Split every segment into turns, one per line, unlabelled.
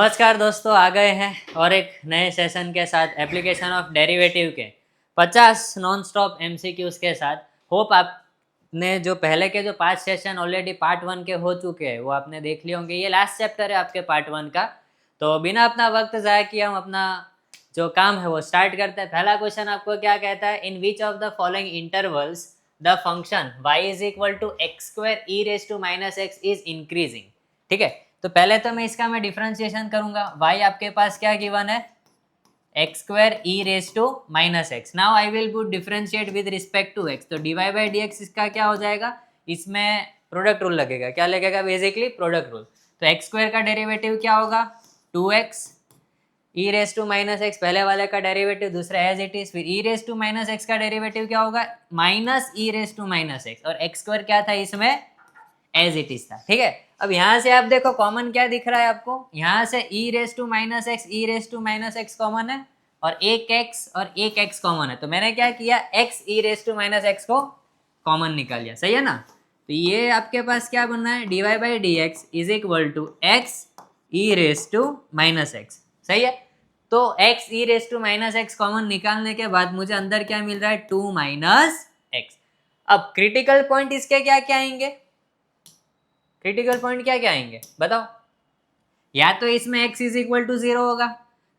नमस्कार दोस्तों, आ गए हैं और एक नए सेशन के साथ एप्लीकेशन ऑफ डेरिवेटिव के 50 नॉन स्टॉप एमसीक्यूज के साथ। होप आपने जो पहले के जो 5 सेशन ऑलरेडी पार्ट 1 के हो चुके हैं वो आपने देख लिए होंगे। ये लास्ट चैप्टर है आपके पार्ट 1 का। तो बिना अपना वक्त ज़ाया किए हम अपना जो काम है वो स्टार्ट करते हैं। पहला क्वेश्चन आपको क्या कहता है, in which of the following intervals the function y is equal to x square E raise to minus x is increasing. ठीक है, तो पहले तो मैं इसका डिफरेंशिएशन करूंगा। y आपके पास क्या गिवन है, x square E raise to minus x. Now I will put differentiate with respect to x. तो डी बाई डी एक्स इसका क्या हो जाएगा, इसमें प्रोडक्ट रूल लगेगा। क्या लगेगा, बेसिकली प्रोडक्ट रूल। तो एक्स स्क्वायर का डेरिवेटिव क्या होगा, 2x e raise to minus x, पहले वाले का डेरिवेटिव, दूसरा एज इट इज। फिर e raise to minus x का डेरिवेटिव क्या होगा, minus e raise to minus x, और एक्स स्क्वायर क्या था इसमें, एज इट इज था। ठीक है, अब यहाँ से आप देखो कॉमन क्या दिख रहा है आपको, यहाँ से E raise to minus X, E raise to minus x common है, और एक एक्स और एक एक्स कॉमन है। तो मैंने क्या किया, x E raise to minus x को कॉमन निकाल लिया। सही है ना। तो ये आपके पास क्या बनना है, d y by d x is equal to x E raise to minus x. सही है, तो x E raise to minus x common निकालने के बाद मुझे अंदर क्या मिल रहा है, 2 माइनस एक्स। अब क्रिटिकल पॉइंट इसके क्या क्या आएंगे, क्रिटिकल पॉइंट क्या क्या आएंगे बताओ। या तो इसमें x इज इक्वल टू 0 होगा,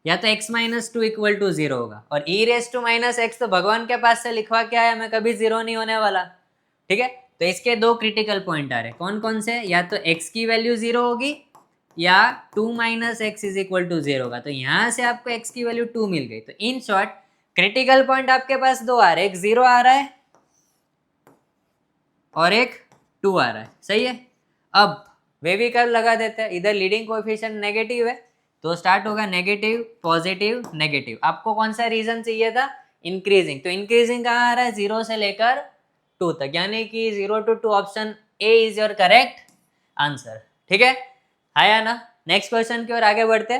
या तो x minus two equal to 0 होगा। और e raise to minus x तो भगवान के पास से लिखवा के आया, मैं कभी 0 नहीं होने वाला। ठीक है, तो इसके दो क्रिटिकल पॉइंट आ रहे, कौन कौन से, या तो x की वैल्यू 0 होगी या 2 minus x is equal to 0 होगा। तो यहाँ से आपको x की वैल्यू 2 मिल गई। तो इन शॉर्ट क्रिटिकल पॉइंट आपके पास दो आ रहे, एक 0 आ रहा है और एक 2 आ रहा है। सही है, अब वे भी कर्व लगा देते हैं। इधर लीडिंग कोएफिशिएंट नेगेटिव है तो स्टार्ट होगा नेगेटिव पॉजिटिव नेगेटिव। आपको कौन सा रीजन चाहिए था, इंक्रीजिंग। तो इंक्रीजिंग कहाँ आ रहा है, 0 से लेकर 2 तक, यानी कि 0 to 2 option A is your correct answer. ठीक है, आया ना। नेक्स्ट क्वेश्चन की ओर आगे बढ़ते।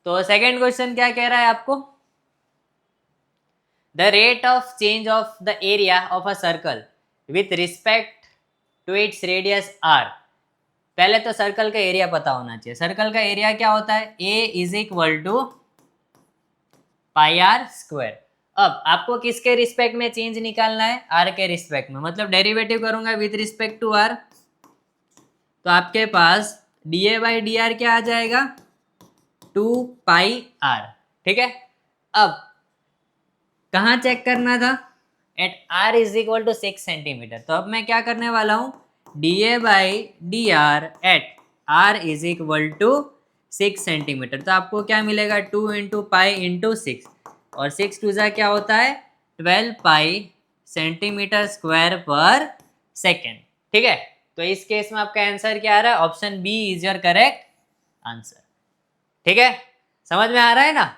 तो सेकेंड क्वेश्चन क्या कह रहा है आपको, the rate of change of the area of a circle with respect to its radius r. पहले तो सर्कल का एरिया पता होना चाहिए। सर्कल का एरिया क्या होता है, A is equal to pi are square. अब आपको किसके रिस्पेक्ट में चेंज निकालना है, आर के रिस्पेक्ट में, मतलब डेरिवेटिव करूंगा विथ रिस्पेक्ट टू आर। तो आपके पास D A by D R क्या आ जाएगा, 2 पाई आर। ठीक है, अब कहाँ चेक करना था, at r is equal to 6 centimetre. तो अब मैं क्या करने वाला हूँ, d A by D r at r is equal to 6 centimetre. तो आपको क्या मिलेगा, 2 इंटू पाई इंटू 6, और 6 टू जा क्या होता है, 12 पाई सेंटीमीटर स्क्वायर पर सेकेंड। ठीक है, तो इस केस में आपका आंसर क्या आ रहा है, option B is your correct answer. ठीक है, समझ में आ रहा है ना।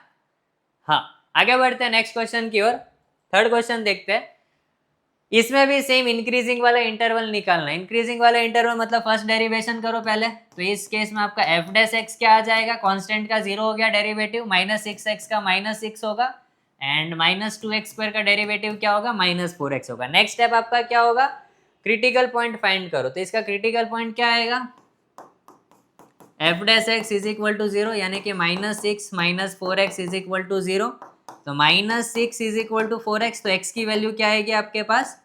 हाँ, आगे बढ़ते हैं नेक्स्ट क्वेश्चन की ओर। थर्ड क्वेश्चन देखते हैं। इसमें भी सेम इंक्रीजिंग वाला इंटरवल निकालना है। इंक्रीजिंग वाला इंटरवल मतलब फर्स्ट डेरिवेशन करो पहले। तो इस केस में आपका एफ डैश एक्स क्या आ जाएगा, कांस्टेंट का 0 हो गया डेरिवेटिव, माइनस 6x का माइनस 6 होगा, एंड माइनस 2x स्क्वायर का डेरिवेटिव क्या होगा, माइनस 4x होगा। नेक्स्ट स्टेप आपका क्या होगा, क्रिटिकल पॉइंट फाइंड करो। तो इसका क्रिटिकल पॉइंट क्या आएगा, f dash x is equal to 0, यानी कि minus 6 minus 4x is equal to 0। तो minus 6 is equal to 4x, तो x की वैल्यू क्या आएगी आपके पास,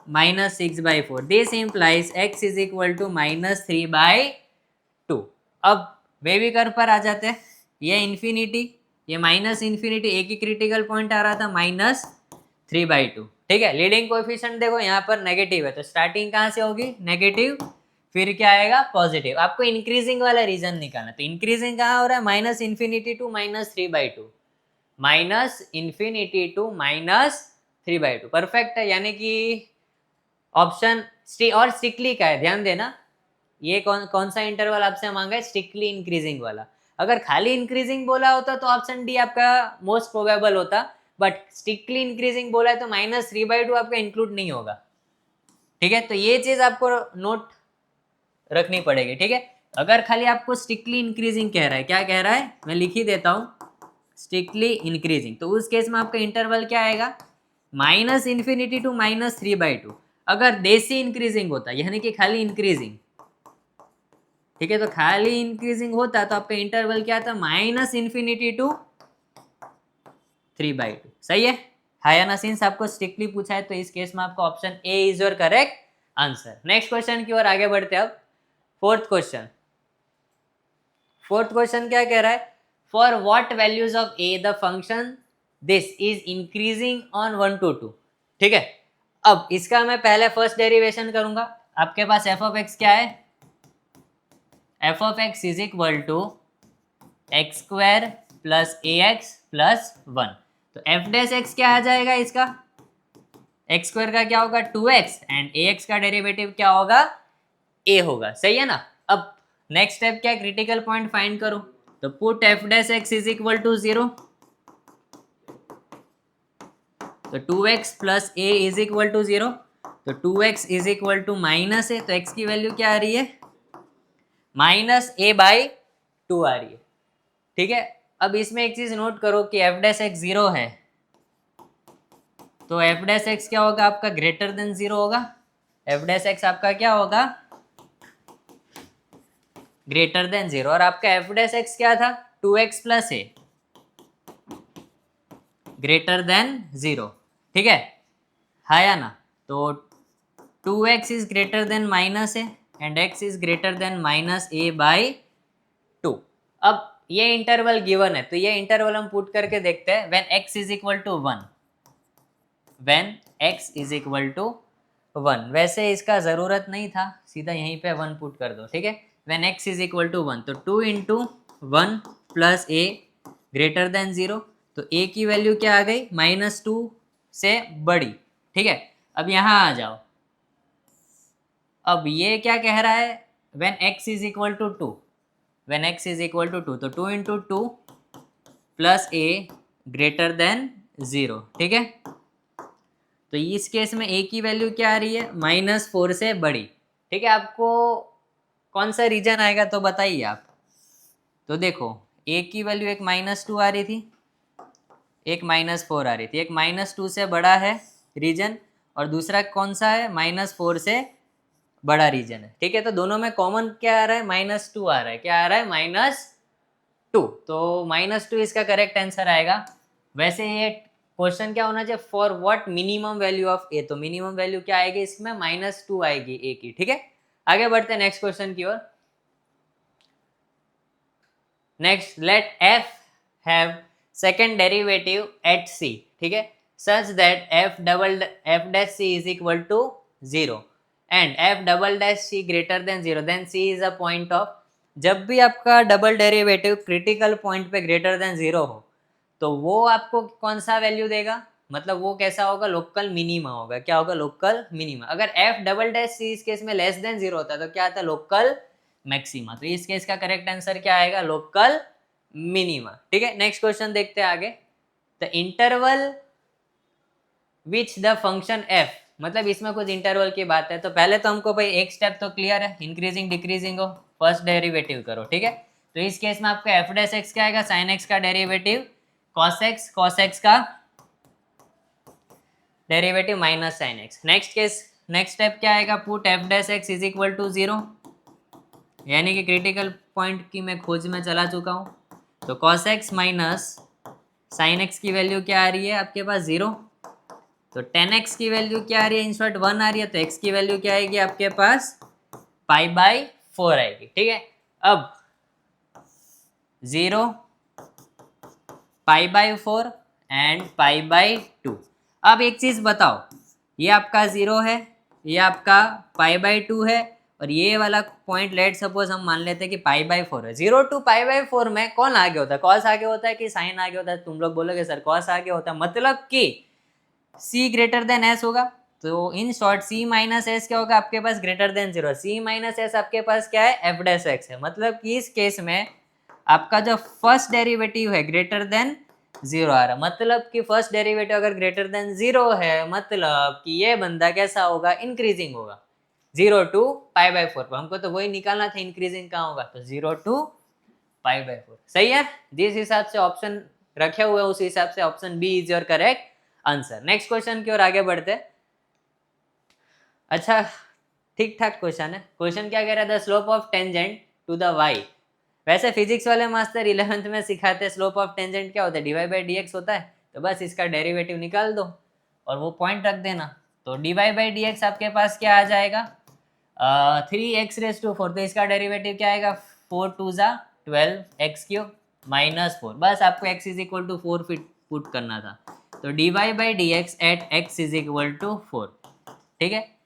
minus 6/4। This implies x is equal to minus 3/2। अब वेवी कर्व पर आ जाते हैं। ये इन्फिनिटी, ये माइनस इन्फिनिटी, एक ही क्रिटिकल पॉइंट आ रहा था माइनस 3/2। ठीक है, लीडिंग कोएफिशिएंट देखो यहाँ पर नेगेटिव है, तो स्टार्टिंग कहाँ से होगी, नेगेटिव, फिर क्या आएगा, पॉजिटिव। आपको इंक्रीजिंग वाला रीजन निकालना। तो इंक्रीजिंग कहाँ हो रहा है, minus infinity to minus 3/2, minus infinity to minus 3/2। Perfect है, यानी कि ऑप्शन और स्ट्रिक्टली का है, ध्यान देना। ये कौन सा इंटरवल आपसे मांगा है, स्ट्रिक्टली इंक्रीजिंग वाला। अगर खाली इंक्रीजिंग बोला होता तो ऑप्शन डी आपका मोस्ट प्रोबेबल होता, बट स्ट्रिक्टली इंक्रीजिंग बोला है तो माइनस 3/2 आपका इंक्लूड नहीं होगा। ठीक है, तो ये चीज आपको नोट रखनी पड़ेगी। ठीक है, अगर खाली आपको स्ट्रिक्टली इंक्रीजिंग कह रहा है, क्या कह रहा है, मैं लिख ही देता हूँ, स्ट्रिक्टली इंक्रीजिंग, तो उस केस में आपका इंटरवल क्या आएगा, माइनस इन्फिनिटी टू माइनस 3/2। अगर देसी इंक्रीजिंग होता, यानी कि खाली इंक्रीजिंग, ठीक है, तो खाली इंक्रीजिंग होता तो आपका इंटरवल क्या था, -∞ to 3/2। सही है, हाँ या ना, सिंस आपको स्ट्रिक्टली पूछा है तो इस केस में आपका option A is your correct answer. Next question की ओर आगे बढ़ते हैं अब। फोर्थ क्वेश्चन क्या कह रहा है, for what values of A the function this is increasing on 1 to 2। ठीक है, अब इसका मैं पहले फर्स्ट डेरिवेशन करूंगा। आपके पास एफ ऑफ एक्स क्या है, f of x is equal to x square plus a x plus 1। तो एफ डैश एक्स क्या आ जाएगा, इसका एक्स स्क्वायर का क्या होगा 2x एंड ए एक्स का डेरिवेटिव क्या होगा, ए होगा। सही है ना। अब नेक्स्ट स्टेप क्या है, क्रिटिकल पॉइंट फाइंड करो। तो put F dash x is equal to 0, तो 2x plus A is equal to 0, तो 2x is equal to minus A, तो x की वैल्यू क्या आ रही है, -a/2 आ रही है। ठीक है, अब इसमें एक चीज नोट करो कि एफ डैश एक्स 0 है, तो एफ डैश एक्स क्या होगा आपका, ग्रेटर देन 0 होगा। एफ डैश एक्स आपका क्या होगा, ग्रेटर देन 0। और आपका एफ डैश एक्स क्या था, 2x plus a, greater than 0। ठीक है, हाँ या ना। तो 2x is greater then minus A and x is greater then -a/2। अब ये इंटरवल गिवन है, तो ये इंटरवल हम पुट करके देखते हैं। When x is equal to 1, when x is equal to 1, वैसे इसका ज़रूरत नहीं था, सीधा यहीं पे 1 पुट कर दो। ठीक है, when x is equal to 1, तो 2 into 1 plus a greater than 0, तो a की वैल्यू क्या आ गई, -2 से बड़ी। ठीक है, अब यहाँ आ जाओ। अब ये क्या कह रहा है, when x is equal to 2, when x is equal to 2, तो 2 into 2 plus a greater than 0। ठीक है, तो इस केस में a की वैल्यू क्या आ रही है, -4 से बड़ी। ठीक है, आपको कौन सा रीजन आएगा तो बताइए आप। तो देखो a की वैल्यू एक -2 आ रही थी, एक -4 आ रही थी, एक -2 से बड़ा है रीजन, और दूसरा कौन सा है, -4 से बड़ा रीजन है। ठीक है, तो दोनों में कॉमन क्या आ रहा है, -2 आ रहा है। क्या आ रहा है, -2। तो -2 इसका करेक्ट आंसर आएगा। वैसे ये क्वेश्चन क्या होना चाहिए, for what minimum value of A, तो मिनिमम वैल्यू क्या आएगी इसमें, -2 आएगी ए की। ठीक है, आगे बढ़ते हैं नेक्स्ट क्वेश्चन की ओर। Next, let F have second derivative at C. ठीक है, such that F dash C is equal to 0 and F double dash C greater than 0, then C is a point of. जब भी आपका double derivative critical point पे greater than 0 हो, तो वो आपको कौन सा वैल्यू देगा, मतलब वो कैसा होगा, लोकल मिनिमा होगा। क्या होगा, लोकल मिनिमा। अगर एफ डबल डैश सी इस केस में लेस देन 0 होता है तो क्या आता है, लोकल मैक्सिमा। तो इस केस का करेक्ट आंसर क्या आएगा, लोकल मिनिमा। ठीक है, नेक्स्ट क्वेश्चन देखते हैं आगे। The interval which the function F, मतलब इसमें कुछ इंटरवल की बात है। तो पहले तो हमको भाई एक स्टेप तो क्लियर है, इंक्रीजिंग डिक्रीजिंग हो, फर्स्ट डेरिवेटिव करो। ठीक है, तो इस केस में आपका एफ डैश एक्स क्या आएगा, साइन एक्स का डेरिवेटिव कॉस एक्स का derivative minus sine x. Next step क्या आएगा, put F dash x is equal to 0, यानी कि क्रिटिकल पॉइंट की मैं खोज में चला चुका हूँ। तो cos x minus sine x की वैल्यू क्या आ रही है आपके पास, 0। तो tan x की वैल्यू क्या आ रही है, इन शॉर्ट 1 आ रही है, तो x की वैल्यू क्या आएगी आपके पास, π/4 आएगी। ठीक है, अब 0 π/4 एंड π/2। अब एक चीज बताओ, ये आपका 0 है, ये आपका π/2 है, और ये वाला पॉइंट लेट सपोज हम मान लेते हैं कि π/4 है। 0 to π/4 में कौन आगे होता है, कॉस आगे होता है कि साइन आगे होता है। तुम लोग बोलोगे सर कॉस आगे होता है, मतलब कि c ग्रेटर देन s होगा। तो in short c minus S क्या होगा आपके पास, greater than 0। c minus S आपके पास क्या है, एफ डैश एक्स है। मतलब कि इस केस में आपका जो फर्स्ट डेरिवेटिव है ग्रेटर देन 0 आ रहा, मतलब कि फर्स्ट डेरिवेटिव अगर ग्रेटर देन 0 है, मतलब कि ये बंदा कैसा होगा, इंक्रीजिंग होगा। 0 to π/4 पर हमको तो वही निकालना था, इंक्रीजिंग कहाँ होगा, तो 0 to π/4। सही है, जिस हिसाब से ऑप्शन रखे हुए उस हिसाब से option B is your correct answer. Next question की ओर आगे बढ़ते। अच्छा, ठीक ठाक क्वेश्चन है। क्वेश्चन क्या कह रहा है, the slope of tangent to the y. वैसे फिजिक्स वाले मास्टर 11th में सिखाते हैं स्लोप ऑफ टेंजेंट क्या होता है, dy बाई dx होता है, तो बस इसका डेरिवेटिव निकाल दो और वो पॉइंट रख देना। तो dy बाई dx आपके पास क्या आ जाएगा, 3x⁴, तो इसका डेरिवेटिव क्या आएगा, 4 2 ज़ा 12x³ -4। बस आपको x is equal to 4 put करना था, तो dy by dx at x is equal to 4। ठीक है,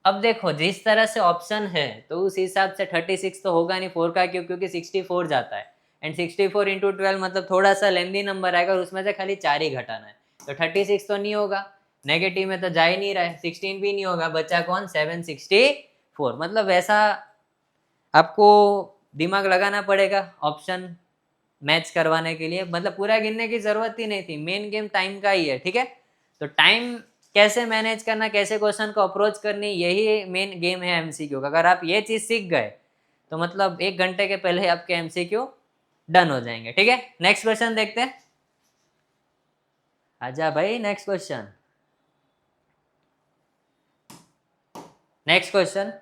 अब देखो जिस तरह से ऑप्शन है तो उस हिसाब से 36 तो होगा नहीं 4 का, क्यों, क्योंकि 64 जाता है एंड 64 इंटू 12 मतलब थोड़ा सा लेंदी नंबर आएगा और उसमें से खाली 4 ही घटाना है, तो 36 तो नहीं होगा, नेगेटिव में तो जा ही नहीं रहा है, 16 भी नहीं होगा, बचा कौन, 764। मतलब वैसा आपको दिमाग लगाना पड़ेगा ऑप्शन मैच करवाने के लिए, मतलब पूरा गिनने की जरूरत ही नहीं थी, मेन गेम टाइम का ही है। ठीक है, तो टाइम कैसे मैनेज करना, कैसे क्वेश्चन को अप्रोच करनी, यही मेन गेम है एमसीक्यू का। अगर आप ये चीज सीख गए तो मतलब 1 घंटे के पहले आपके एमसीक्यू डन हो जाएंगे। ठीक है, नेक्स्ट क्वेश्चन देखते हैं, आजा भाई next question. Next question,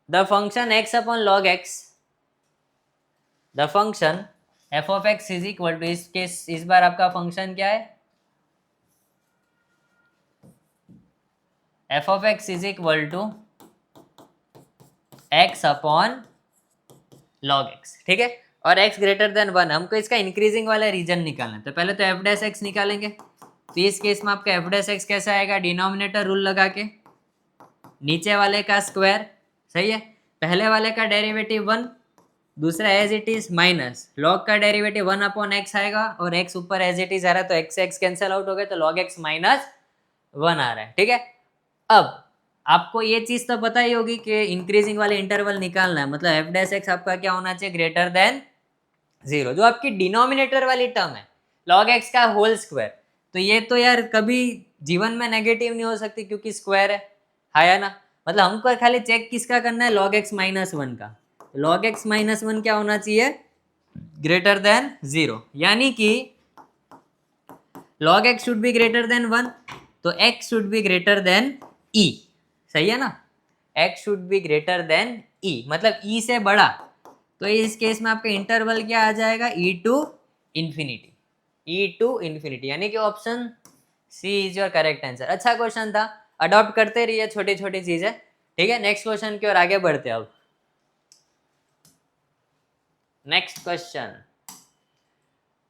the function x upon log x, the function f of x is equal to, इस बार आपका फंक्शन क्या है, f of x is equal to x upon log x। ठीक है, और x ग्रेटर देन 1, हमको इसका इंक्रीजिंग वाला रीजन निकालना है, तो पहले तो f डैश x निकालेंगे। तो इस केस में आपका f डैश x कैसा आएगा, डिनोमिनेटर रूल लगा के नीचे वाले का स्क्वायर, सही है, पहले वाले का डेरिवेटिव 1, दूसरा as it is minus log का डेरिवेटिव 1 अपॉन x आएगा और x ऊपर एज इट इज आ रहा है, तो x से x कैंसिल आउट हो गया, तो log x माइनस 1 आ रहा है। ठीक है, अब आपको ये चीज तो पता ही होगी कि इंक्रीजिंग वाले इंटरवल निकालना है, मतलब एफ डैश एक्स आपका क्या होना चाहिए, ग्रेटर देन 0, जो आपकी डिनोमिनेटर वाली टर्म है log x का होल स्क्वायर, तो ये तो यार कभी जीवन में नेगेटिव नहीं हो सकती क्योंकि स्क्वायर है या ना, मतलब हमको खाली चेक किसका करना है, log x माइनस 1 का, log x माइनस 1 क्या होना चाहिए, ग्रेटर देन 0, यानी कि log x should be greater than 1, तो x should be greater than e, सही है ना, x should be greater than e, मतलब e से बड़ा, तो इस केस में आपका इंटरवल क्या आ जाएगा, e टू इन्फिनिटी, यानी कि option C is your correct answer. अच्छा क्वेश्चन था, अडॉप्ट करते रहिए छोटी छोटी चीजें। ठीक है, नेक्स्ट क्वेश्चन की ओर आगे बढ़ते हैं। अब नेक्स्ट क्वेश्चन,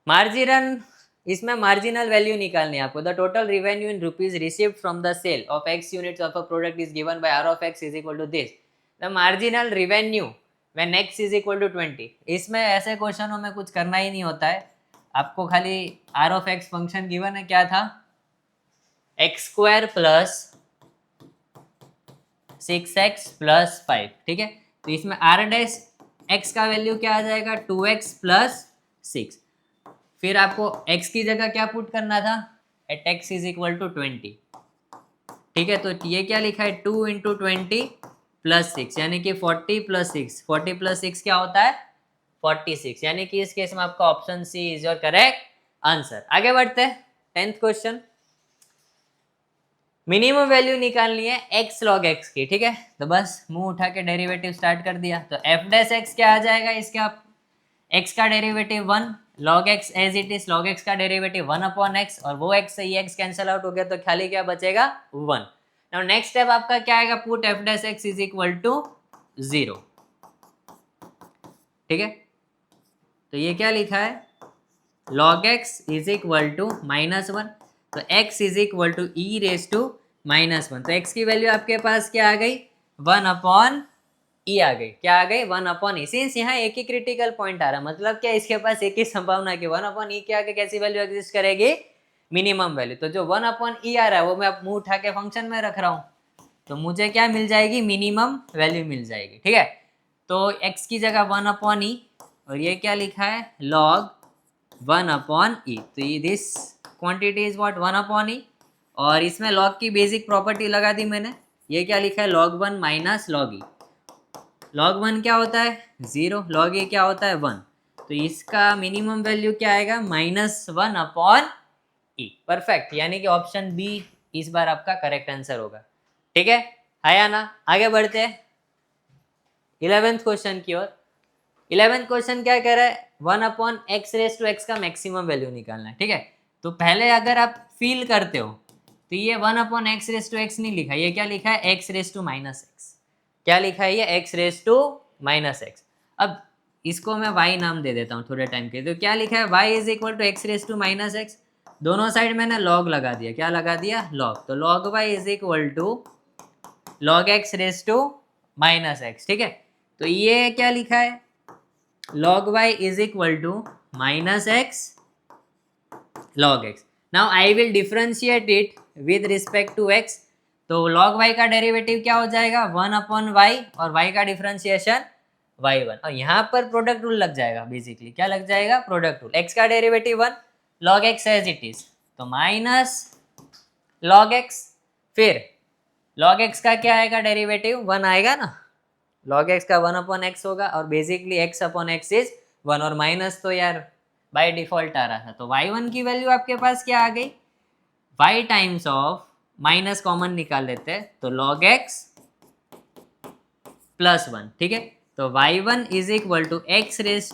मार्जिनल, इसमें मार्जिनल वैल्यू निकालनी है आपको। The total revenue in rupees received from the sale of x units of a product is given by r of x is equal to this, the marginal revenue when x is equal to 20। इसमें ऐसे क्वेश्चनों में कुछ करना ही नहीं होता है, आपको खाली r of x function given है, क्या था, x² प्लस 6x प्लस 5। ठीक है, तो इसमें r डैश x का वैल्यू क्या आ जाएगा, 2x प्लस 6, फिर आपको x की जगह क्या पुट करना था, at x is equal to 20। ठीक है, तो ये क्या लिखा है, 2 इंटू 20 प्लस 6, यानी कि 40 प्लस 6, 40 प्लस 6 क्या होता है, 46, यानी कि इस केस में आपका option C is your correct answer. आगे बढ़ते हैं, 10th क्वेश्चन, मिनिमम वैल्यू निकालनी है x log x की। ठीक है, तो बस मुंह उठा के डेरिवेटिव स्टार्ट कर दिया, तो f डैश x क्या आ जाएगा, इसका x का derivative 1, log x as it is, log x का डेरिवेटिव 1 अपॉन x, और वो x से ये x कैंसिल आउट हो गया, तो खाली क्या बचेगा, 1। नाउ नेक्स्ट स्टेप आपका क्या आएगा, put f dash x is equal to 0। ठीक है, तो ये क्या लिखा है, log x is equal to -1, तो x is equal to e raise to -1, तो x की वैल्यू आपके पास क्या आ गई, 1 अपॉन ई आ गई, क्या आ गई, 1 अपॉन ई। सिंस यहाँ एक ही क्रिटिकल पॉइंट आ रहा, मतलब क्या, इसके पास एक ही संभावना कि 1 अपॉन ई के आगे कैसी वैल्यू एग्जिस्ट करेगी, मिनिमम वैल्यू। तो जो 1 अपॉन ई आ रहा है वो मैं मुंह उठा के फंक्शन में रख रहा हूँ, तो मुझे क्या मिल जाएगी, मिनिमम वैल्यू मिल जाएगी। ठीक है, तो x की जगह 1 अपॉन ई, और ये क्या लिखा है, log 1 अपॉन ई, तो ये this quantity is what, 1 upon E, और इसमें log की बेसिक प्रॉपर्टी लगा दी मैंने, ये क्या लिखा है, log 1 माइनस log ई, log 1 क्या होता है 0, log ए क्या होता है 1, तो इसका मिनिमम वैल्यू क्या आएगा, -1 अपॉन ई। परफेक्ट, यानी कि ऑप्शन बी इस बार आपका करेक्ट आंसर होगा। ठीक है या ना, आगे बढ़ते हैं, 11th क्वेश्चन की ओर। 11th क्वेश्चन क्या कह रहा है, 1/x का मैक्सिमम वैल्यू निकालना है, ठीक है। तो पहले अगर आप फील करते हो तो ये 1/x नहीं लिखा, ये क्या लिखा है, x⁻x। क्या लिखा है ये, x⁻x। अब इसको मैं y नाम दे देता हूँ थोड़े टाइम के, तो क्या लिखा है, y = x⁻x। दोनों साइड मैंने log लगा दिया, क्या लगा दिया, log। तो log y = log x⁻x, ठीक है। तो ये क्या लिखा है, log y = -x log x। Now I will differentiate it with respect to x। तो log y का डेरिवेटिव क्या हो जाएगा, 1/y, और y का डिफरेंशिएशन y1, और यहाँ पर प्रोडक्ट रूल लग जाएगा। बेसिकली क्या लग जाएगा, प्रोडक्ट रूल। x का derivative 1, log x as it is, तो माइनस log x, फिर log x का क्या आएगा, डेरिवेटिव 1 आएगा ना, log x का 1/x होगा, और बेसिकली x/x इज 1, और माइनस तो यार बाय डिफॉल्ट आ रहा था। तो y1 की वैल्यू आपके पास क्या आ गई, y times of, minus common निकाल लेते हैं, तो log x +1, ठीक है। तो y1 = x⁻x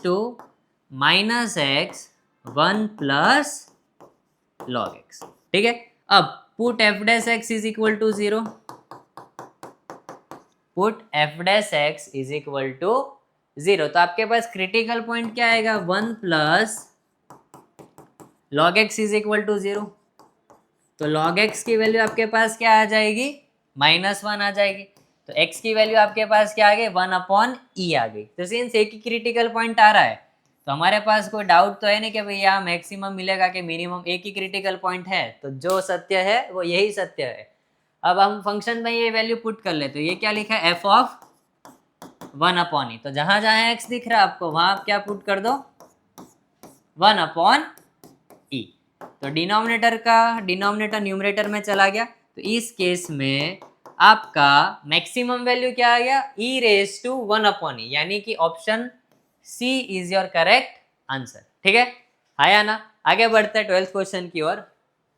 1 + log x, ठीक है। अब पुट f'(x) = 0, पुट f'(x) = 0, तो आपके पास क्रिटिकल पॉइंट क्या आएगा, 1 + log x = 0। तो log x की वैल्यू आपके पास क्या आ जाएगी, -1 आ जाएगी। तो x की वैल्यू आपके पास क्या आ गई, 1/e आ गई। तो सिंस एक ही क्रिटिकल पॉइंट आ रहा है, तो हमारे पास कोई डाउट तो है नहीं कि भाई यहाँ मैक्सिमम मिलेगा कि मिनिमम, एक ही क्रिटिकल पॉइंट है, तो जो सत्य है वो यही सत्य है। अब हम फंक्शन में ये वैल्यू पुट कर लेते हैं। ये क्या लिखा है, f(1/e)। तो जहां जहां x दिख रहा है आपको, वहां आप क्या पुट कर दो, 1/e। तो डिनोमिनेटर न्यूमरेटर में चला गया। तो इस केस में आपका मैक्सिमम वैल्यू क्या आ गया, e⁻1/e, यानी कि option C is your correct answer, ठीक है। आया ना। आगे बढ़ते हैं 12th क्वेश्चन की ओर।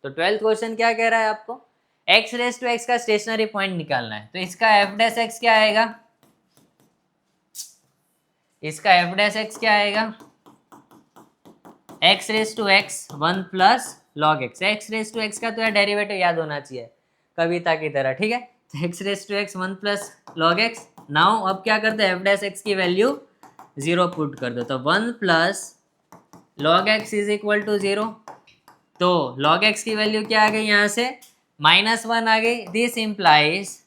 तो 12th क्वेश्चन क्या कह रहा है, आपको x⁻x का स्टेशनरी पॉइंट निकालना है। तो इसका f'(x) क्या आएगा, इसका f'(x) क्या आएगा, x⁻x 1 + log x। x⁻x का तो यार डेरिवेटिव याद होना चाहिए कविता की तरह, ठीक है। तो x⁻x 1 + log x। नाउ अब क्या करते हैं, f'(x) की वैल्यू 0 पुट कर दो, तो 1 + log x = 0। तो log x की वैल्यू क्या आ गई, यहाँ से -1 आ गई। दिस इम्प्लाइज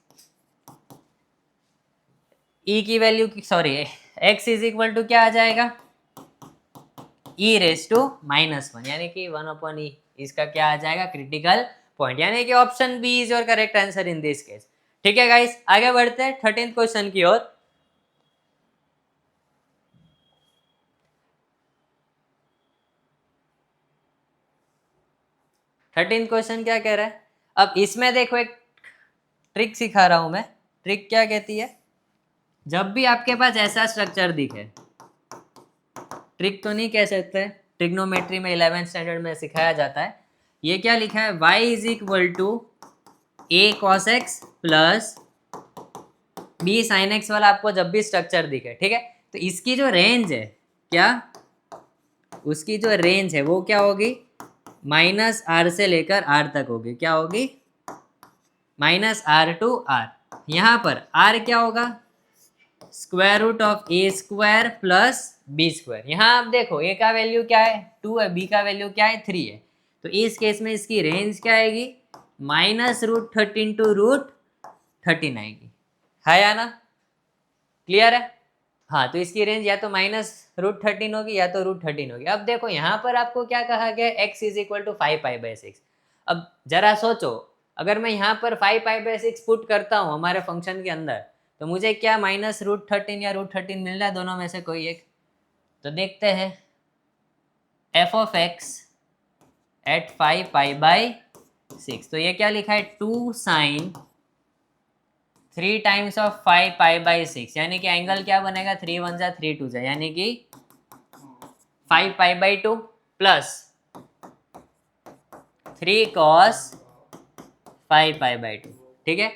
e की वैल्यू, सॉरी x = क्या आ जाएगा, e⁻−1, यानी कि 1/e, इसका क्या आ जाएगा, क्रिटिकल पॉइंट, यानी कि option B is your correct answer in this case, ठीक है गाइस। आगे बढ़ते हैं 13th क्वेश्चन की ओर। थर्टीन क्वेश्चन क्या कह रहा है, अब इसमें देखो एक ट्रिक सिखा रहा हूं मैं। ट्रिक क्या कहती है, जब भी आपके पास ऐसा स्ट्रक्चर दिखे, ट्रिक तो नहीं कह सकते, ट्रिग्नोमेट्री में 11th स्टैंडर्ड में सिखाया जाता है। ये क्या लिखा है, y = a cos x + b sin x वाला आपको जब भी स्ट्रक्चर दिखे, ठीक है, तो इसकी जो रेंज है, क्या उसकी जो रेंज है वो क्या होगी, -r से लेकर r तक होगी। क्या होगी, -r to r। यहाँ पर r क्या होगा, √(a² + b²। यहाँ आप देखो a का वैल्यू क्या है, 2 है, b का वैल्यू क्या है, 3 है। तो इस केस में इसकी रेंज क्या आएगी, -√13 to √13 आएगी, है या ना, क्लियर है। हाँ, तो इसकी रेंज या तो -√13 होगी या तो √13 होगी। अब देखो यहाँ पर आपको क्या कहा गया, x = 5π/6। अब जरा सोचो, अगर मैं यहाँ पर 5π/6 पुट करता हूँ हमारे फंक्शन के अंदर, तो मुझे क्या -√13 या √13 मिल रहा है, दोनों में से कोई एक। तो देखते हैं, f(x) at 5π/6। तो ये क्या लिखा है, 2 sin 3 टाइम्स ऑफ 5π/6, यानी कि एंगल क्या बनेगा, 3 1 जा 3 2 जा, यानी कि 5π/2 प्लस 3 cos 5π/2, ठीक है।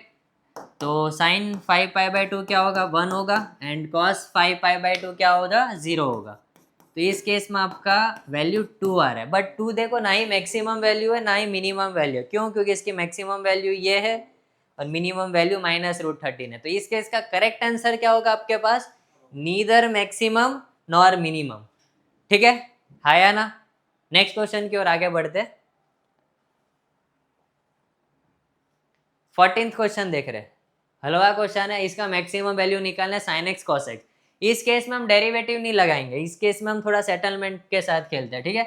तो साइन 5π/2 क्या होगा 1 होगा एंड कॉस 5π/2 क्या होगा 0 होगा। तो इस केस में आपका वैल्यू 2 आ रहा है, बट 2 देखो ना ही मैक्सिमम वैल्यू है ना ही मिनिमम वैल्यू। क्यों? क्योंकि इसकी मैक्सिमम वैल्यू ये है और मिनिमम वैल्यू -√13 है। तो इस केस का करेक्ट आंसर क्या होगा आपके पास? Neither maximum nor minimum. ठीक है, हाँ या ना? नेक्स्ट क्वेश्चन की ओर आगे बढ़ते। 14th क्वेश्चन देख रहे, हलवा क्वेश्चन है, इसका मैक्सिमम वैल्यू निकालना है sin x cos x। इस केस में हम डेरिवेटिव नहीं लगाएंगे, इस केस में हम थोड़ा सेटलमेंट के साथ खेलते हैं। ठीक है,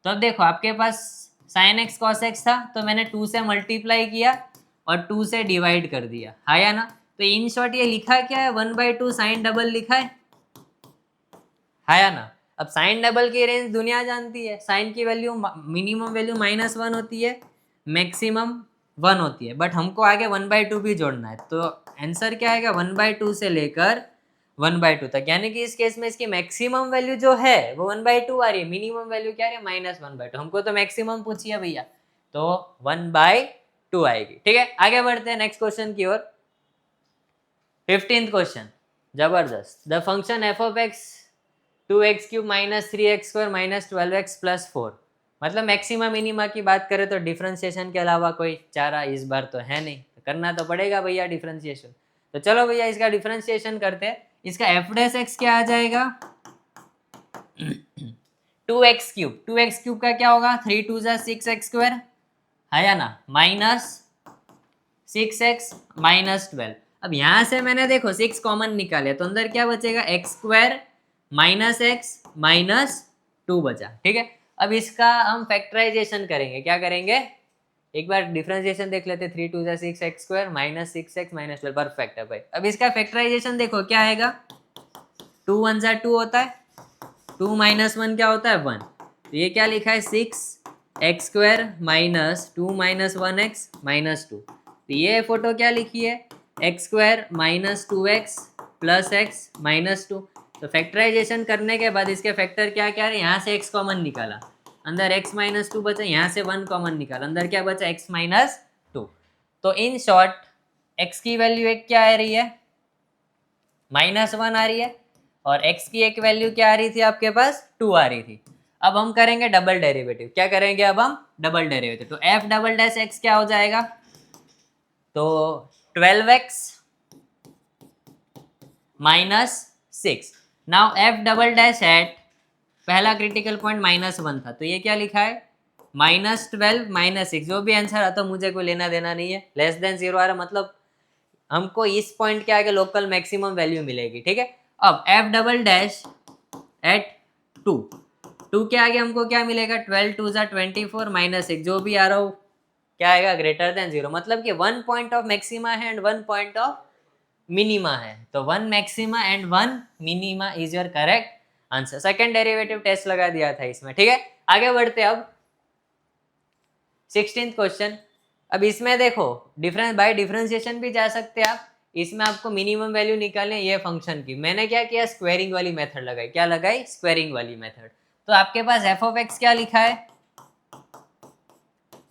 तो अब देखो आपके पास sin x cos x था, तो मैंने 2 से मल्टीप्लाई किया और 2 से डिवाइड कर दिया, हाँ या ना? तो इन शॉर्ट ये लिखा क्या है 1/2 साइन डबल लिखा है, हाँ या ना? अब साइन डबल की रेंज दुनिया जानती है, साइन की वैल्यू मिनिमम वैल्यू -1 होती है, मैक्सिमम 1 होती है, बट हमको आगे 1/2 भी जोड़ना है। तो आंसर क्या आएगा 1/2 से लेकर 1/2 तक, यानी कि इस केस में इसकी मैक्सिमम वैल्यू जो है वो 1/2 आ रही है, मिनिमम वैल्यू क्या आ रही है -1/2। हमको तो मैक्सिमम पूछिए भैया, तो 1/2 आएगी। ठीक है, आगे बढ़ते हैं नेक्स्ट क्वेश्चन की ओर। 15th क्वेश्चन, जबरदस्त। The function f of x 2x³ -3x² -12x + 4, मतलब मैक्सिमा मिनिमा की बात करें तो डिफ्रेंशिएशन के अलावा कोई चारा इस बार तो है नहीं, तो करना तो पड़ेगा भैया डिफ्रेंशिएशन। तो चलो भैया इसका डिफ्रेंशिएशन करते हैं। इसका f' क्या आ जाएगा 2x³ 2x³ का क्या होगा 3 2 6x², है या ना, -6x -12। अब यहां से मैंने देखो 6 कॉमन निकाले तो अंदर क्या बचेगा x² -x -2 बचा। ठीक है, अब इसका हम फैक्टराइजेशन करेंगे, क्या करेंगे एक बार डिफरेंशिएशन देख लेते। 3 2 6x² -6x -12, परफेक्ट है भाई। अब इसका फैक्टराइजेशन देखो क्या आएगा, 2 1 2 होता है, 2 -1 क्या होता है 1, तो ये क्या लिखा है 6x² -2 -1x -2। तो ये फोटो क्या लिखी है x² -2x + x -2। तो फैक्टराइजेशन करने के बाद इसके फैक्टर क्या क्या है, यहाँ से x कॉमन निकाला, अंदर x -2 बचा, यहाँ से 1 कॉमन निकाला, अंदर क्या बचा x -2। तो इन शॉर्ट x की वैल्यू एक क्या आ रही है -1 आ रही है, और x की एक वैल्यू क्या आ रही थी आपके पास 2 आ रही थी। अब हम करेंगे डबल डेरिवेटिव, क्या करेंगे अब हम डबल डेरिवेटिव। तो f" क्या हो जाएगा, तो 12x -6। नाउ f" एट पहला क्रिटिकल पॉइंट -1 था, तो ये क्या लिखा है -12 -6। जो भी आंसर आता मुझे कोई लेना देना नहीं है, लेस देन 0 आ रहा मतलब हमको इस पॉइंट के आगे लोकल मैक्सिमम वैल्यू मिलेगी। ठीक है, अब f" एट 2 के आगे हमको क्या मिलेगा 12 2 24 -6, जो भी आ रहा हो क्या आएगा ग्रेटर देन 0, मतलब कि 1 पॉइंट ऑफ मैक्सिमा है एंड 1 पॉइंट ऑफ मिनिमा है। तो 1 maxima and 1 minima is your correct answer. Second derivative test लगा दिया था इसमें। ठीक है, आगे बढ़ते अब 16th क्वेश्चन। अब इसमें देखो डिफरेंस बाय डिफरेंशिएशन भी जा सकते हैं आप, इसमें आपको मिनिमम वैल्यू निकालनी है ये फंक्शन की। मैंने क्या किया स्क्वायरिंग वाली मेथड लगाई, क्या लगाई स्क्वायरिंग वाली मेथड। तो आपके पास f(x) क्या लिखा है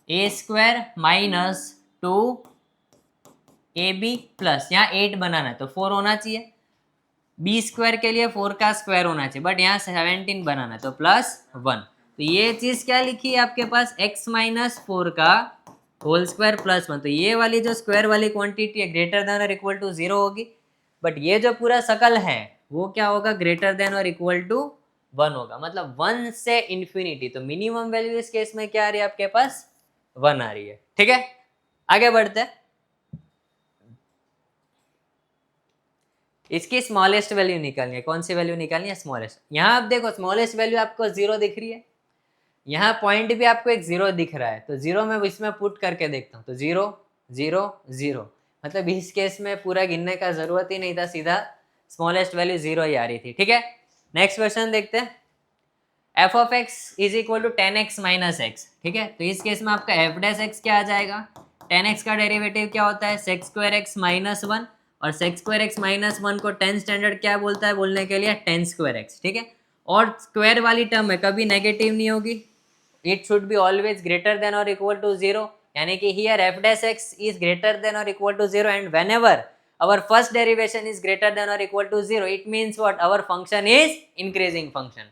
a² -2 ab प्लस, यहाँ 8 बनाना है तो 4 होना चाहिए, b² के लिए 4 का स्क्वायर होना चाहिए, बट यहाँ 17 बनाना है तो +1। तो ये चीज क्या लिखी है आपके पास x -4 का होल स्क्वायर +1। तो ये वाली जो स्क्वायर वाली क्वांटिटी है ग्रेटर देन और इक्वल टू 0 होगी, बट ये जो पूरा सकल है वो क्या होगा ग्रेटर देन और इक्वल टू 1 होगा, मतलब 1 से इन्फिनिटी। तो मिनिमम वैल्यू इस केस में क्या आ रही है आपके पास 1 आ रही है। ठीक है, आगे बढ़ते हैं। इसकी स्मॉलेस्ट वैल्यू निकालनी है, कौन सी वैल्यू निकालनी है स्मॉलेस्ट। यहाँ आप देखो स्मॉलेस्ट वैल्यू आपको 0 दिख रही है, यहाँ पॉइंट भी आपको एक 0 दिख रहा है, तो 0 में इसमें पुट करके देखता हूँ तो 0 0 0, मतलब इस केस में पूरा गिनने का जरूरत ही नहीं था, सीधा स्मॉलेस्ट वैल्यू 0 ही आ रही थी। ठीक है, नेक्स्ट क्वेश्चन देखते हैं। f(x) = 10x - x। ठीक है, तो इस केस में आपका f' क्या आ जाएगा 10x का डेरिवेटिव क्या होता है sec² x -1, और sec² x -1 को 10 स्टैंडर्ड क्या बोलता है बोलने के लिए 10² x। ठीक है, और स्क्वायर वाली टर्म है कभी नेगेटिव नहीं होगी, it should be always greater than और इक्वल टू 0, यानी कि here f' x is greater than और equal to 0 and whenever our first derivation is greater than or equal to 0, it means what? Our function is increasing function.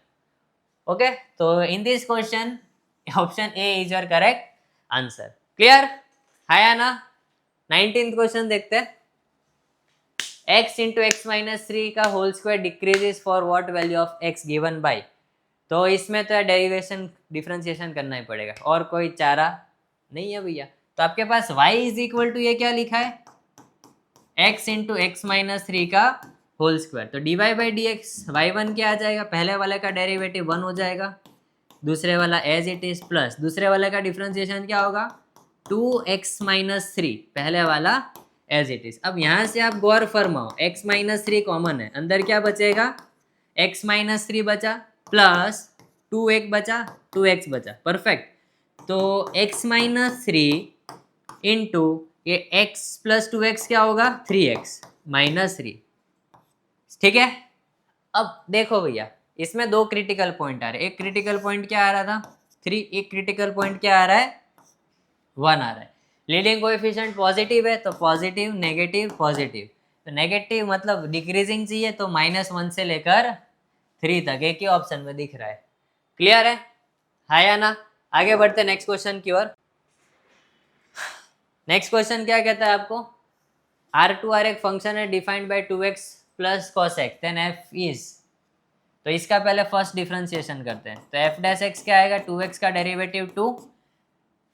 Okay, so in this question option A is your correct answer. Clear? है ना? 19th question देखते हैं. x into x minus 3 का whole square decreases for what value of x given by. तो इसमें तो derivation differentiation करना ही पड़ेगा, और कोई चारा नहीं है भैया. तो आपके पास y इज इक्वल टू ये क्या लिखा है, x इंटू एक्स माइनस 3 का होल स्क्वायर. तो dy by d x y1 क्या आ जाएगा, पहले वाले का डेरिवेटिव 1 हो जाएगा, दूसरे वाला एज इट इज प्लस दूसरे वाले का डिफरेंशिएशन क्या होगा 2x माइनस 3, पहले वाला एज इट इज. अब यहाँ से आप गौर फरमाओ, x माइनस 3 कॉमन है, अंदर क्या बचेगा x माइनस 3 बचा प्लस 2x बचा 2x बचा. परफेक्ट. तो x माइनस 3 इंटू ये x प्लस 2x क्या होगा 3x माइनस 3. ठीक है. अब देखो भैया, इसमें दो क्रिटिकल पॉइंट आ रहे हैं. एक क्रिटिकल पॉइंट क्या आ रहा था 3, एक क्रिटिकल पॉइंट क्या आ रहा है 1 आ रहा है. लीडिंग कोएफिशिएंट पॉजिटिव है तो पॉजिटिव नेगेटिव पॉजिटिव. तो नेगेटिव मतलब डिक्रीजिंग चाहिए, तो -1 से लेकर 3 तक एक ही ऑप्शन में दिख रहा है. क्लियर है या ना? आगे बढ़ते नेक्स्ट क्वेश्चन की ओर. नेक्स्ट क्वेश्चन क्या कहता है आपको, R2R एक फंक्शन है defined by 2x plus cos x, then f is. तो इसका पहले फर्स्ट डिफरेंशिएशन करते हैं. तो f डैश x क्या आएगा 2x का डेरिवेटिव 2,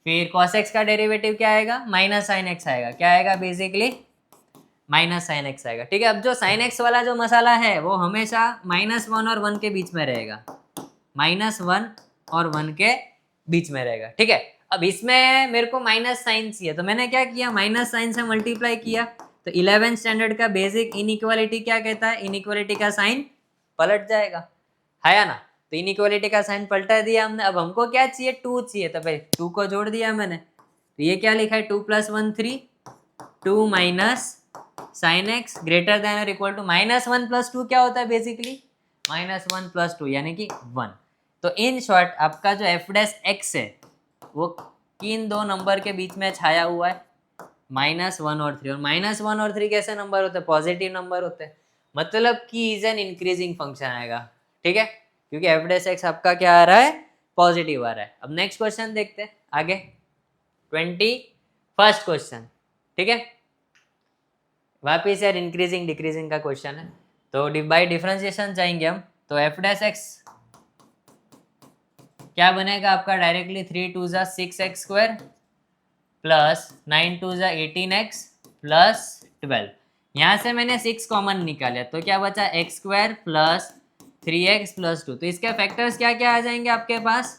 फिर cos x का डेरिवेटिव क्या आएगा माइनस साइन x आएगा. क्या आएगा बेसिकली माइनस साइन x आएगा. ठीक है. अब जो साइन x वाला जो मसाला है वो हमेशा -1 और 1 के बीच में रहेगा, -1 और 1 के बीच में रहेगा. ठीक है. अब इसमें मेरे को माइनस साइन चाहिए, तो मैंने क्या किया माइनस साइन से मल्टीप्लाई किया. तो 11th स्टैंडर्ड का बेसिक इनइक्वालिटी क्या कहता है, इनइक्वालिटी का साइन पलट जाएगा, है या ना. तो इनइक्वालिटी का साइन पलटा दिया हमने. अब हमको क्या चाहिए 2 चाहिए, तो भाई 2 को जोड़ दिया मैंने. तो ये क्या लिखा है 2 + 1 3, 2 minus sine x greater than और इक्वल टू -1 + 2 क्या होता है बेसिकली -1 + 2 यानी कि 1. तो इन शॉर्ट आपका जो f डैश x है वो किन दो नंबर के बीच में छाया हुआ है -1 और 3. और -1 और 3 कैसे नंबर होते हैं, पॉजिटिव नंबर होते हैं, मतलब कि इज एन इंक्रीजिंग फंक्शन आएगा. ठीक है. क्योंकि f डैश x आपका क्या आ रहा है पॉजिटिव आ रहा है. अब नेक्स्ट क्वेश्चन देखते हैं आगे, 21st क्वेश्चन. ठीक है. वापिस यार इंक्रीजिंग डिक्रीजिंग का क्वेश्चन है, तो बाई डिफरेंशिएशन जाएंगे हम. तो f डैश x क्या बनेगा आपका डायरेक्टली 3 2 ज़ा 6x² प्लस 9 2 ज़ा 18x प्लस 12. यहाँ से मैंने 6 कॉमन निकाला, तो क्या बचा x² प्लस 3x प्लस 2. तो इसके फैक्टर्स क्या क्या आ जाएंगे आपके पास,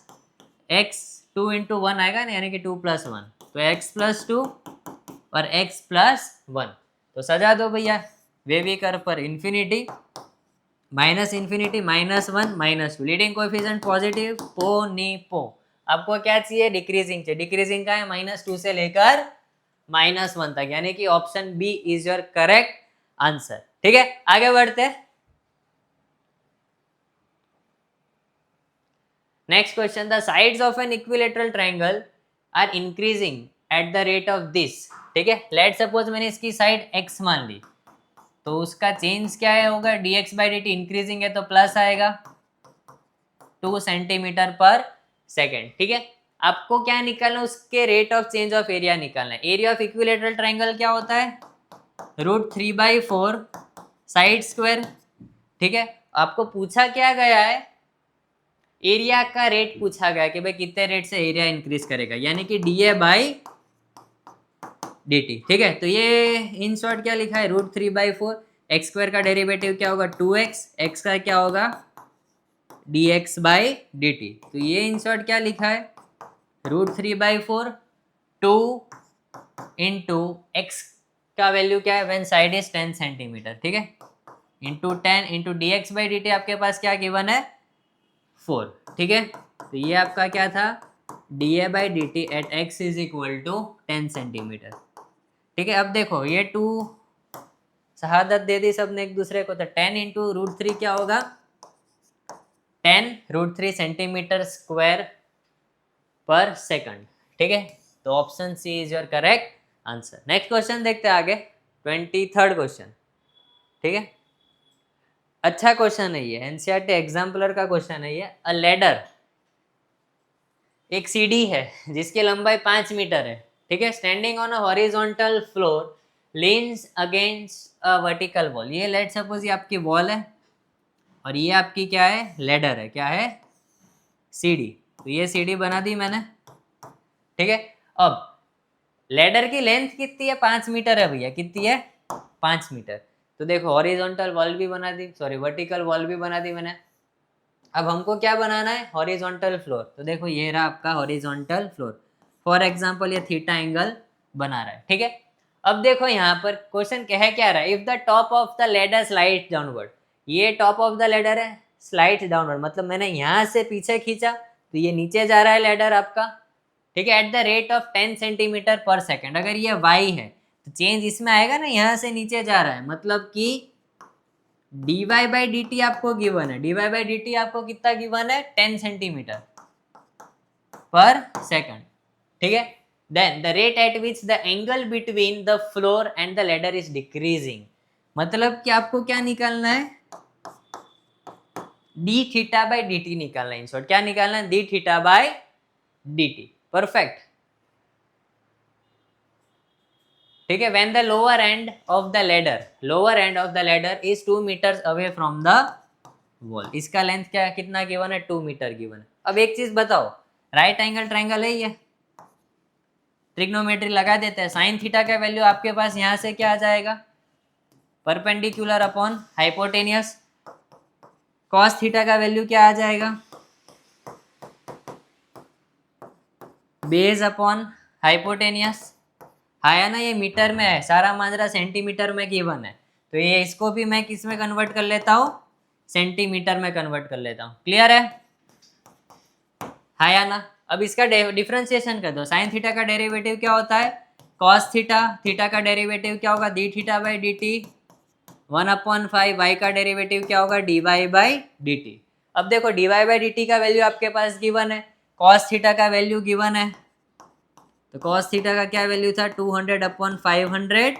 x 2 × 1 आएगा ना, यानी कि 2 + 1, तो x + 2 और x + 1. तो सजा दो भैया वेवी कर्व पर इन्फिनिटी -∞ -1 -2. लीडिंग कोएफिशिएंट पॉजिटिव पो नी पो. आपको क्या चाहिए डिक्रीजिंग चाहिए. डिक्रीजिंग का है -2 से लेकर -1 तक, यानी कि option B is your correct answer. ठीक है. आगे बढ़ते हैं. Next question, the sides of an equilateral triangle are increasing at the rate of this. ठीक है. लेट सपोज मैंने इसकी साइड x मान ली, तो उसका चेंज क्या है होगा dx बाई dt इंक्रीजिंग है तो प्लस आएगा 2 सेंटीमीटर पर सेकेंड. ठीक है. आपको क्या निकालना, उसके rate of change of area निकालना है. एरिया ऑफ इक्विलेटरल ट्रायंगल क्या होता है √3/4 साइड स्क्वायर. ठीक है. आपको पूछा क्या गया है एरिया का रेट पूछा गया कि भाई कितने रेट से एरिया इंक्रीज करेगा, यानी कि dA बाई dt. ठीक है. तो ये इन शॉर्ट क्या लिखा है √3/4. x² का डेरिवेटिव क्या होगा 2x, x का क्या होगा dx बाई dt. तो ये इन शॉर्ट क्या लिखा है √3/4 2 इंटू एक्स का वैल्यू क्या है व्हेन साइड इज 10 सेंटीमीटर. ठीक है. Into 10 into dx by dt आपके पास क्या गिवन है 4. ठीक है. तो ये आपका क्या था dA by dt at x is equal to 10 centimetre. ठीक है. अब देखो ये 2 शहादत दे दी सबने एक दूसरे को, तो 10 इंटू √3 क्या होगा 10 √3 सेंटीमीटर स्क्वायर पर सेकंड. ठीक है. तो option C is your correct answer. Next question देखते हैं आगे, 23rd क्वेश्चन, ठीक है। अच्छा क्वेश्चन है ये, एनसीईआरटी एग्जाम्पलर का क्वेश्चन है ये। अ लेडर, एक सीढ़ी है जिसकी लंबाई 5 मीटर है, ठीक है। Standing on a horizontal floor, leans against a vertical wall. ये लेट सपोज ये आपकी वॉल है और ये आपकी क्या है, लेडर है, क्या है, सीढ़ी। तो ये सीढ़ी बना दी मैंने, ठीक है। अब लेडर की लेंथ कितनी है, 5 मीटर है भैया, कितनी है, 5 मीटर। तो देखो हॉरिजॉन्टल वॉल भी बना दी, सॉरी वर्टिकल वॉल भी बना दी मैंने। अब हमको क्या बनाना है, हॉरिजॉन्टल फ्लोर। तो देखो ये रहा आपका हॉरिजॉन्टल फ्लोर। फॉर एग्जांपल ये थीटा एंगल बना रहा है, ठीक है। अब देखो यहाँ पर क्वेश्चन कह क्या रहा है, if the top of the ladder slide downward. ये टॉप ऑफ द लेडर है, स्लाइड डाउनवर्ड मतलब मैंने यहाँ से पीछे खींचा तो ये नीचे जा रहा है लेडर आपका, ठीक है, eight the rate of 10 centimetre पर सेकेंड। अगर ये y है तो चेंज इसमें आएगा ना, यहाँ से नीचे जा रहा है, मतलब कि dy बाई डी टी आपको गिवन है, dy बाई डी टी आपको कितना गिवन है, 10 सेंटीमीटर पर सेकंड, ठीक है। Then the rate at which the angle between the floor and the ladder is decreasing. मतलब कि आपको क्या निकालना है, d theta by d t निकालना है। इन शॉर्ट क्या निकालना है, d theta by d t. Perfect, ठीक है। When the lower end of the ladder is 2 metres away from the wall. इसका लेंथ क्या कितना गिवन है, 2 मीटर गिवन है। अब एक चीज बताओ, राइट एंगल ट्रायंगल है ये, ट्रिग्नोमेट्री लगा देते हैं। साइन थीटा का वैल्यू आपके पास यहाँ से क्या आ जाएगा, perpendicular upon hypotenuse. Cos theta का वैल्यू क्या आ जाएगा, बेस अपॉन हाइपोटेनियस। आया ना, ये मीटर में है, सारा माजरा सेंटीमीटर में गिवन है, तो ये इसको भी मैं किस में कन्वर्ट कर लेता हूँ, सेंटीमीटर में कन्वर्ट कर लेता हूँ। क्लियर है, आया ना। अब इसका डिफरेंशिएशन कर दो। साइन थीटा का डेरिवेटिव क्या होता है, कॉस थीटा। थीटा का डेरिवेटिव क्या होगा, d theta by d t. 1/5 y का डेरिवेटिव क्या होगा, d y by d t. अब देखो d y by d t का वैल्यू आपके पास गिवन है, कॉस थीटा का वैल्यू गिवन है। तो कॉस थीटा का क्या वैल्यू था, 200/500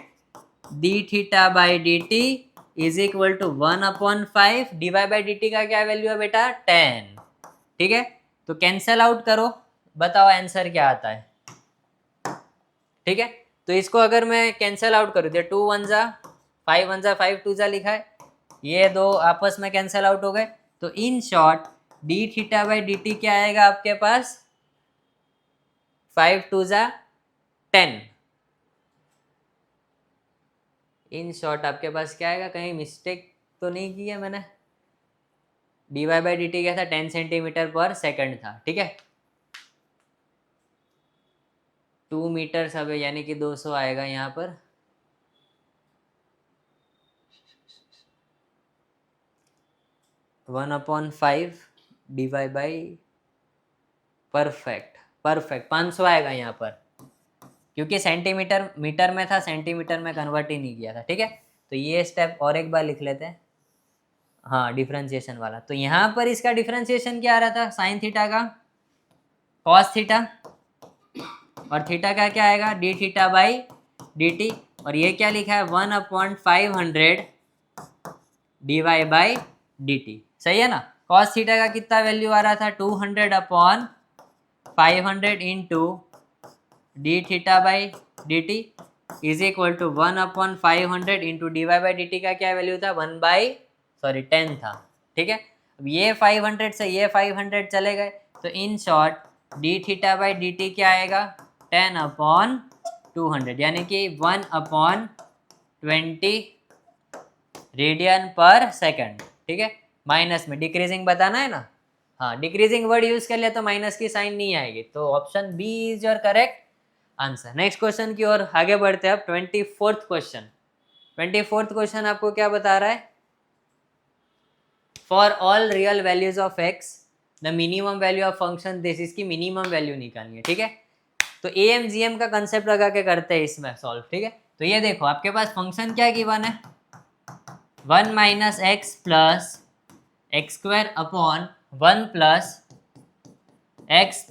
d theta by d t is equal to 1/5। D y by d t का क्या वैल्यू है बेटा, 10, ठीक है। तो कैंसल आउट करो, बताओ आंसर क्या आता है, ठीक है। तो इसको अगर मैं कैंसल आउट करूँ, 2 1 जा 5 1 जा 5 2 जा लिखा है, ये दो आपस में कैंसल आउट हो गए। तो in short D theta by d t क्या आएगा आपके पास, 5 2 जा 10। इन शॉर्ट आपके पास क्या आएगा, कहीं मिस्टेक तो नहीं की है मैंने, d y by d t क्या था, 10 सेंटीमीटर पर सेकंड था, ठीक है। 2 मीटर सब है, यानी कि 200 आएगा यहाँ पर। One upon 5 d y by, perfect 500 आएगा यहाँ पर, क्योंकि सेंटीमीटर मीटर में था, सेंटीमीटर में कन्वर्ट ही नहीं किया था, ठीक है। तो ये स्टेप और एक बार लिख लेते हैं, हाँ डिफरेंशिएशन वाला। तो यहाँ पर इसका डिफरेंशिएशन क्या आ रहा था, साइन थीटा का कॉस थीटा, और थीटा का क्या आएगा, d theta by d t. और ये क्या लिखा है, 1/500 d y by d t, सही है ना। कॉस थीटा का कितना वैल्यू आ रहा था, 200/500 into d theta by d t is equal to 1/500 into d y by d t का क्या वैल्यू था, 10 था, ठीक है। अब ये 500 से ये 500 चले गए, तो in short D theta by d t क्या आएगा, 10/200, यानी कि 1/20 रेडियन पर सेकंड, ठीक है। माइनस में डिक्रीजिंग बताना है ना, हाँ डिक्रीजिंग वर्ड यूज कर लिया तो माइनस की साइन नहीं आएगी, तो option B is your correct answer. Next question की ओर आगे बढ़ते हैं अब। 24th क्वेश्चन आपको क्या बता रहा है, for all real values of x the minimum value of function this, इसकी मिनिमम वैल्यू निकालनी है, ठीक है। तो AMGM का कंसेप्ट लगा के करते हैं इसमें सॉल्व, ठीक है। तो ये देखो आपके पास फंक्शन क्या गिवन है, 1 minus x plus x square upon 1 plus x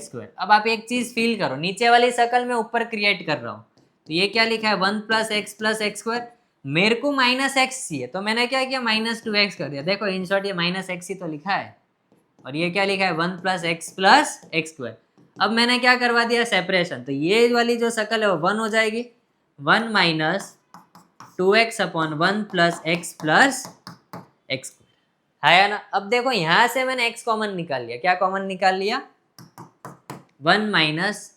square. अब आप एक चीज फील करो, नीचे वाली शक्ल में ऊपर क्रिएट कर रहा हूँ, तो ये क्या लिखा है 1 प्लस एक्स स्क्वायर, मेरे को माइनस एक्स चाहिए तो मैंने क्या किया -2x कर दिया। देखो इन शॉर्ट ये -x ही तो लिखा है और ये क्या लिखा है 1 प्लस एक्स स्क्वायर। अब मैंने क्या करवा दिया सेपरेशन, तो ये वाली जो शकल है वो 1 हो जाएगी, 1 minus 2x upon 1 plus x square है ना। अब देखो यहां से मैंने x कॉमन निकाल लिया, क्या कॉमन निकाल लिया 1 माइनस,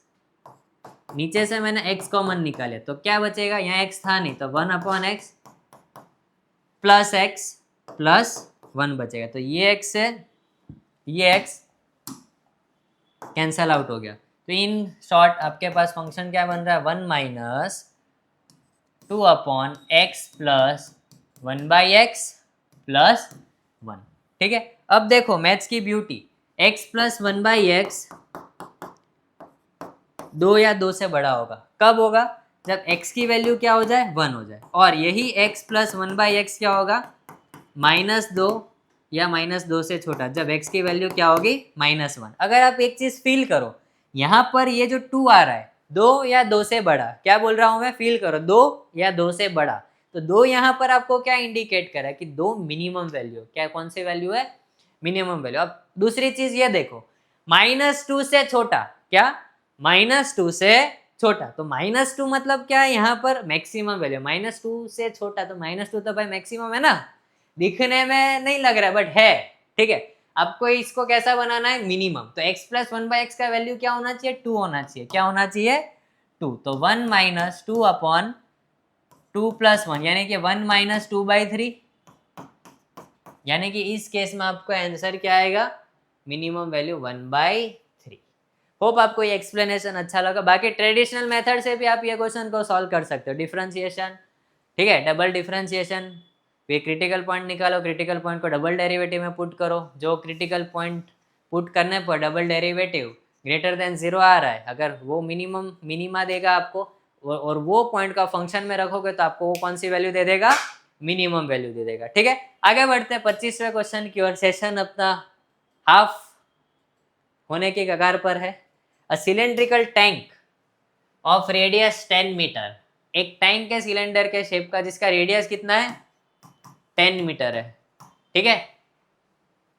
नीचे से मैंने x कॉमन निकाले तो क्या बचेगा, यहाँ x था नहीं तो 1 अपॉन एक्स प्लस 1 बचेगा। तो ये x से ये x कैंसल आउट हो गया। तो इन शॉर्ट आपके पास फंक्शन क्या बन रहा है 1 minus 2 upon x plus 1/x plus 1। ठीक है, अब देखो मैथ्स की ब्यूटी, x प्लस 1/x 2 या 2 से बड़ा होगा, कब होगा जब x की वैल्यू क्या हो जाए 1 हो जाए, और यही x प्लस 1/x क्या होगा -2 या -2 से छोटा जब x की वैल्यू क्या होगी -1। अगर आप एक चीज फील करो, यहाँ पर ये जो 2 आ रहा है 2 या 2 से बड़ा, क्या बोल रहा हूं मैं, फील करो 2 या 2 से बड़ा, तो 2 यहाँ पर आपको क्या इंडिकेट कर रहा है कि 2 मिनिमम वैल्यू, क्या कौन सी वैल्यू है मिनिमम वैल्यू। अब दूसरी चीज ये देखो -2 से छोटा, क्या -2 से छोटा, तो -2 मतलब क्या है यहाँ पर मैक्सिमम वैल्यू, -2 से छोटा तो -2 तो भाई मैक्सिमम है ना, दिखने में नहीं लग रहा है बट है। ठीक है, आपको इसको कैसा बनाना है मिनिमम, तो x प्लस 1/x का वैल्यू क्या होना चाहिए 2 होना चाहिए, क्या होना चाहिए 2, तो 1 माइनस 2 अपॉन 2 प्लस 1 यानी कि 1 माइनस 2/3, यानी कि इस केस में आपको आंसर क्या आएगा मिनिमम वैल्यू 1/3। होप आपको ये एक्सप्लेनेशन अच्छा लगा। बाकी ट्रेडिशनल मेथड से भी आप ये क्वेश्चन को सॉल्व कर सकते हो, डिफरेंशिएशन, ठीक है, डबल डिफरेंशिएशन, फिर क्रिटिकल पॉइंट निकालो, क्रिटिकल पॉइंट को डबल डेरिवेटिव में पुट करो, जो क्रिटिकल पॉइंट पुट करने पर डबल डेरिवेटिव ग्रेटर देन 0 आ रहा है, अगर वो मिनिमा देगा आपको और वो पॉइंट का फंक्शन में रखोगे तो आपको वो कौन सी वैल्यू दे देगा मिनिमम वैल्यू दे देगा। ठीक है, आगे बढ़ते हैं 25वें क्वेश्चन की ओर। सेशन अपना हाफ होने के कगार पर है। A cylindrical tank of radius 10 metre, एक टैंक है सिलेंडर के शेप का जिसका रेडियस कितना है 10 मीटर है। ठीक है,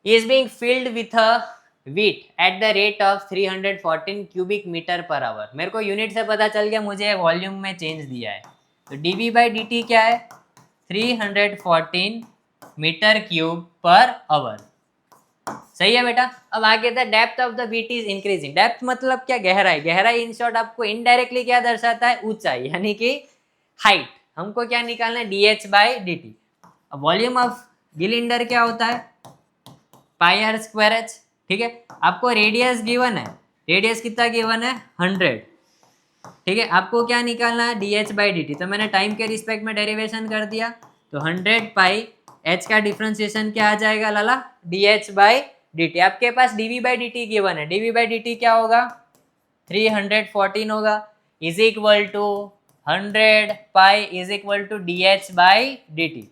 is being filled with a wheat at the rate of 314 cubic metre per hour. मेरे को यूनिट से पता चल गया, मुझे वॉल्यूम में चेंज दिया है, तो dv/dt क्या है 314 मीटर क्यूब पर आवर। सही है बेटा। अब आगे the depth of the wheat is increasing, depth मतलब क्या गहराई, गहराई इन शॉर्ट आपको इनडायरेक्टली क्या दर्शाता है ऊंचाई, यानी कि हाइट। हमको क्या निकालना है dh/dt। अब वॉल्यूम ऑफ सिलेंडर क्या होता है πr²h। ठीक है, आपको रेडियस गिवन है, रेडियस कितना गिवन है 100। ठीक है, आपको क्या निकालना है dh/dt, तो मैंने टाइम के रिस्पेक्ट में डेरिवेशन कर दिया, तो 100 पाई h का डिफरेंशिएशन क्या आ जाएगा लाला dh/dt। आपके पास dv/dt गिवन है, dv/dt क्या होगा 314 होगा, is equal to 100 pi is equal to dh/dt।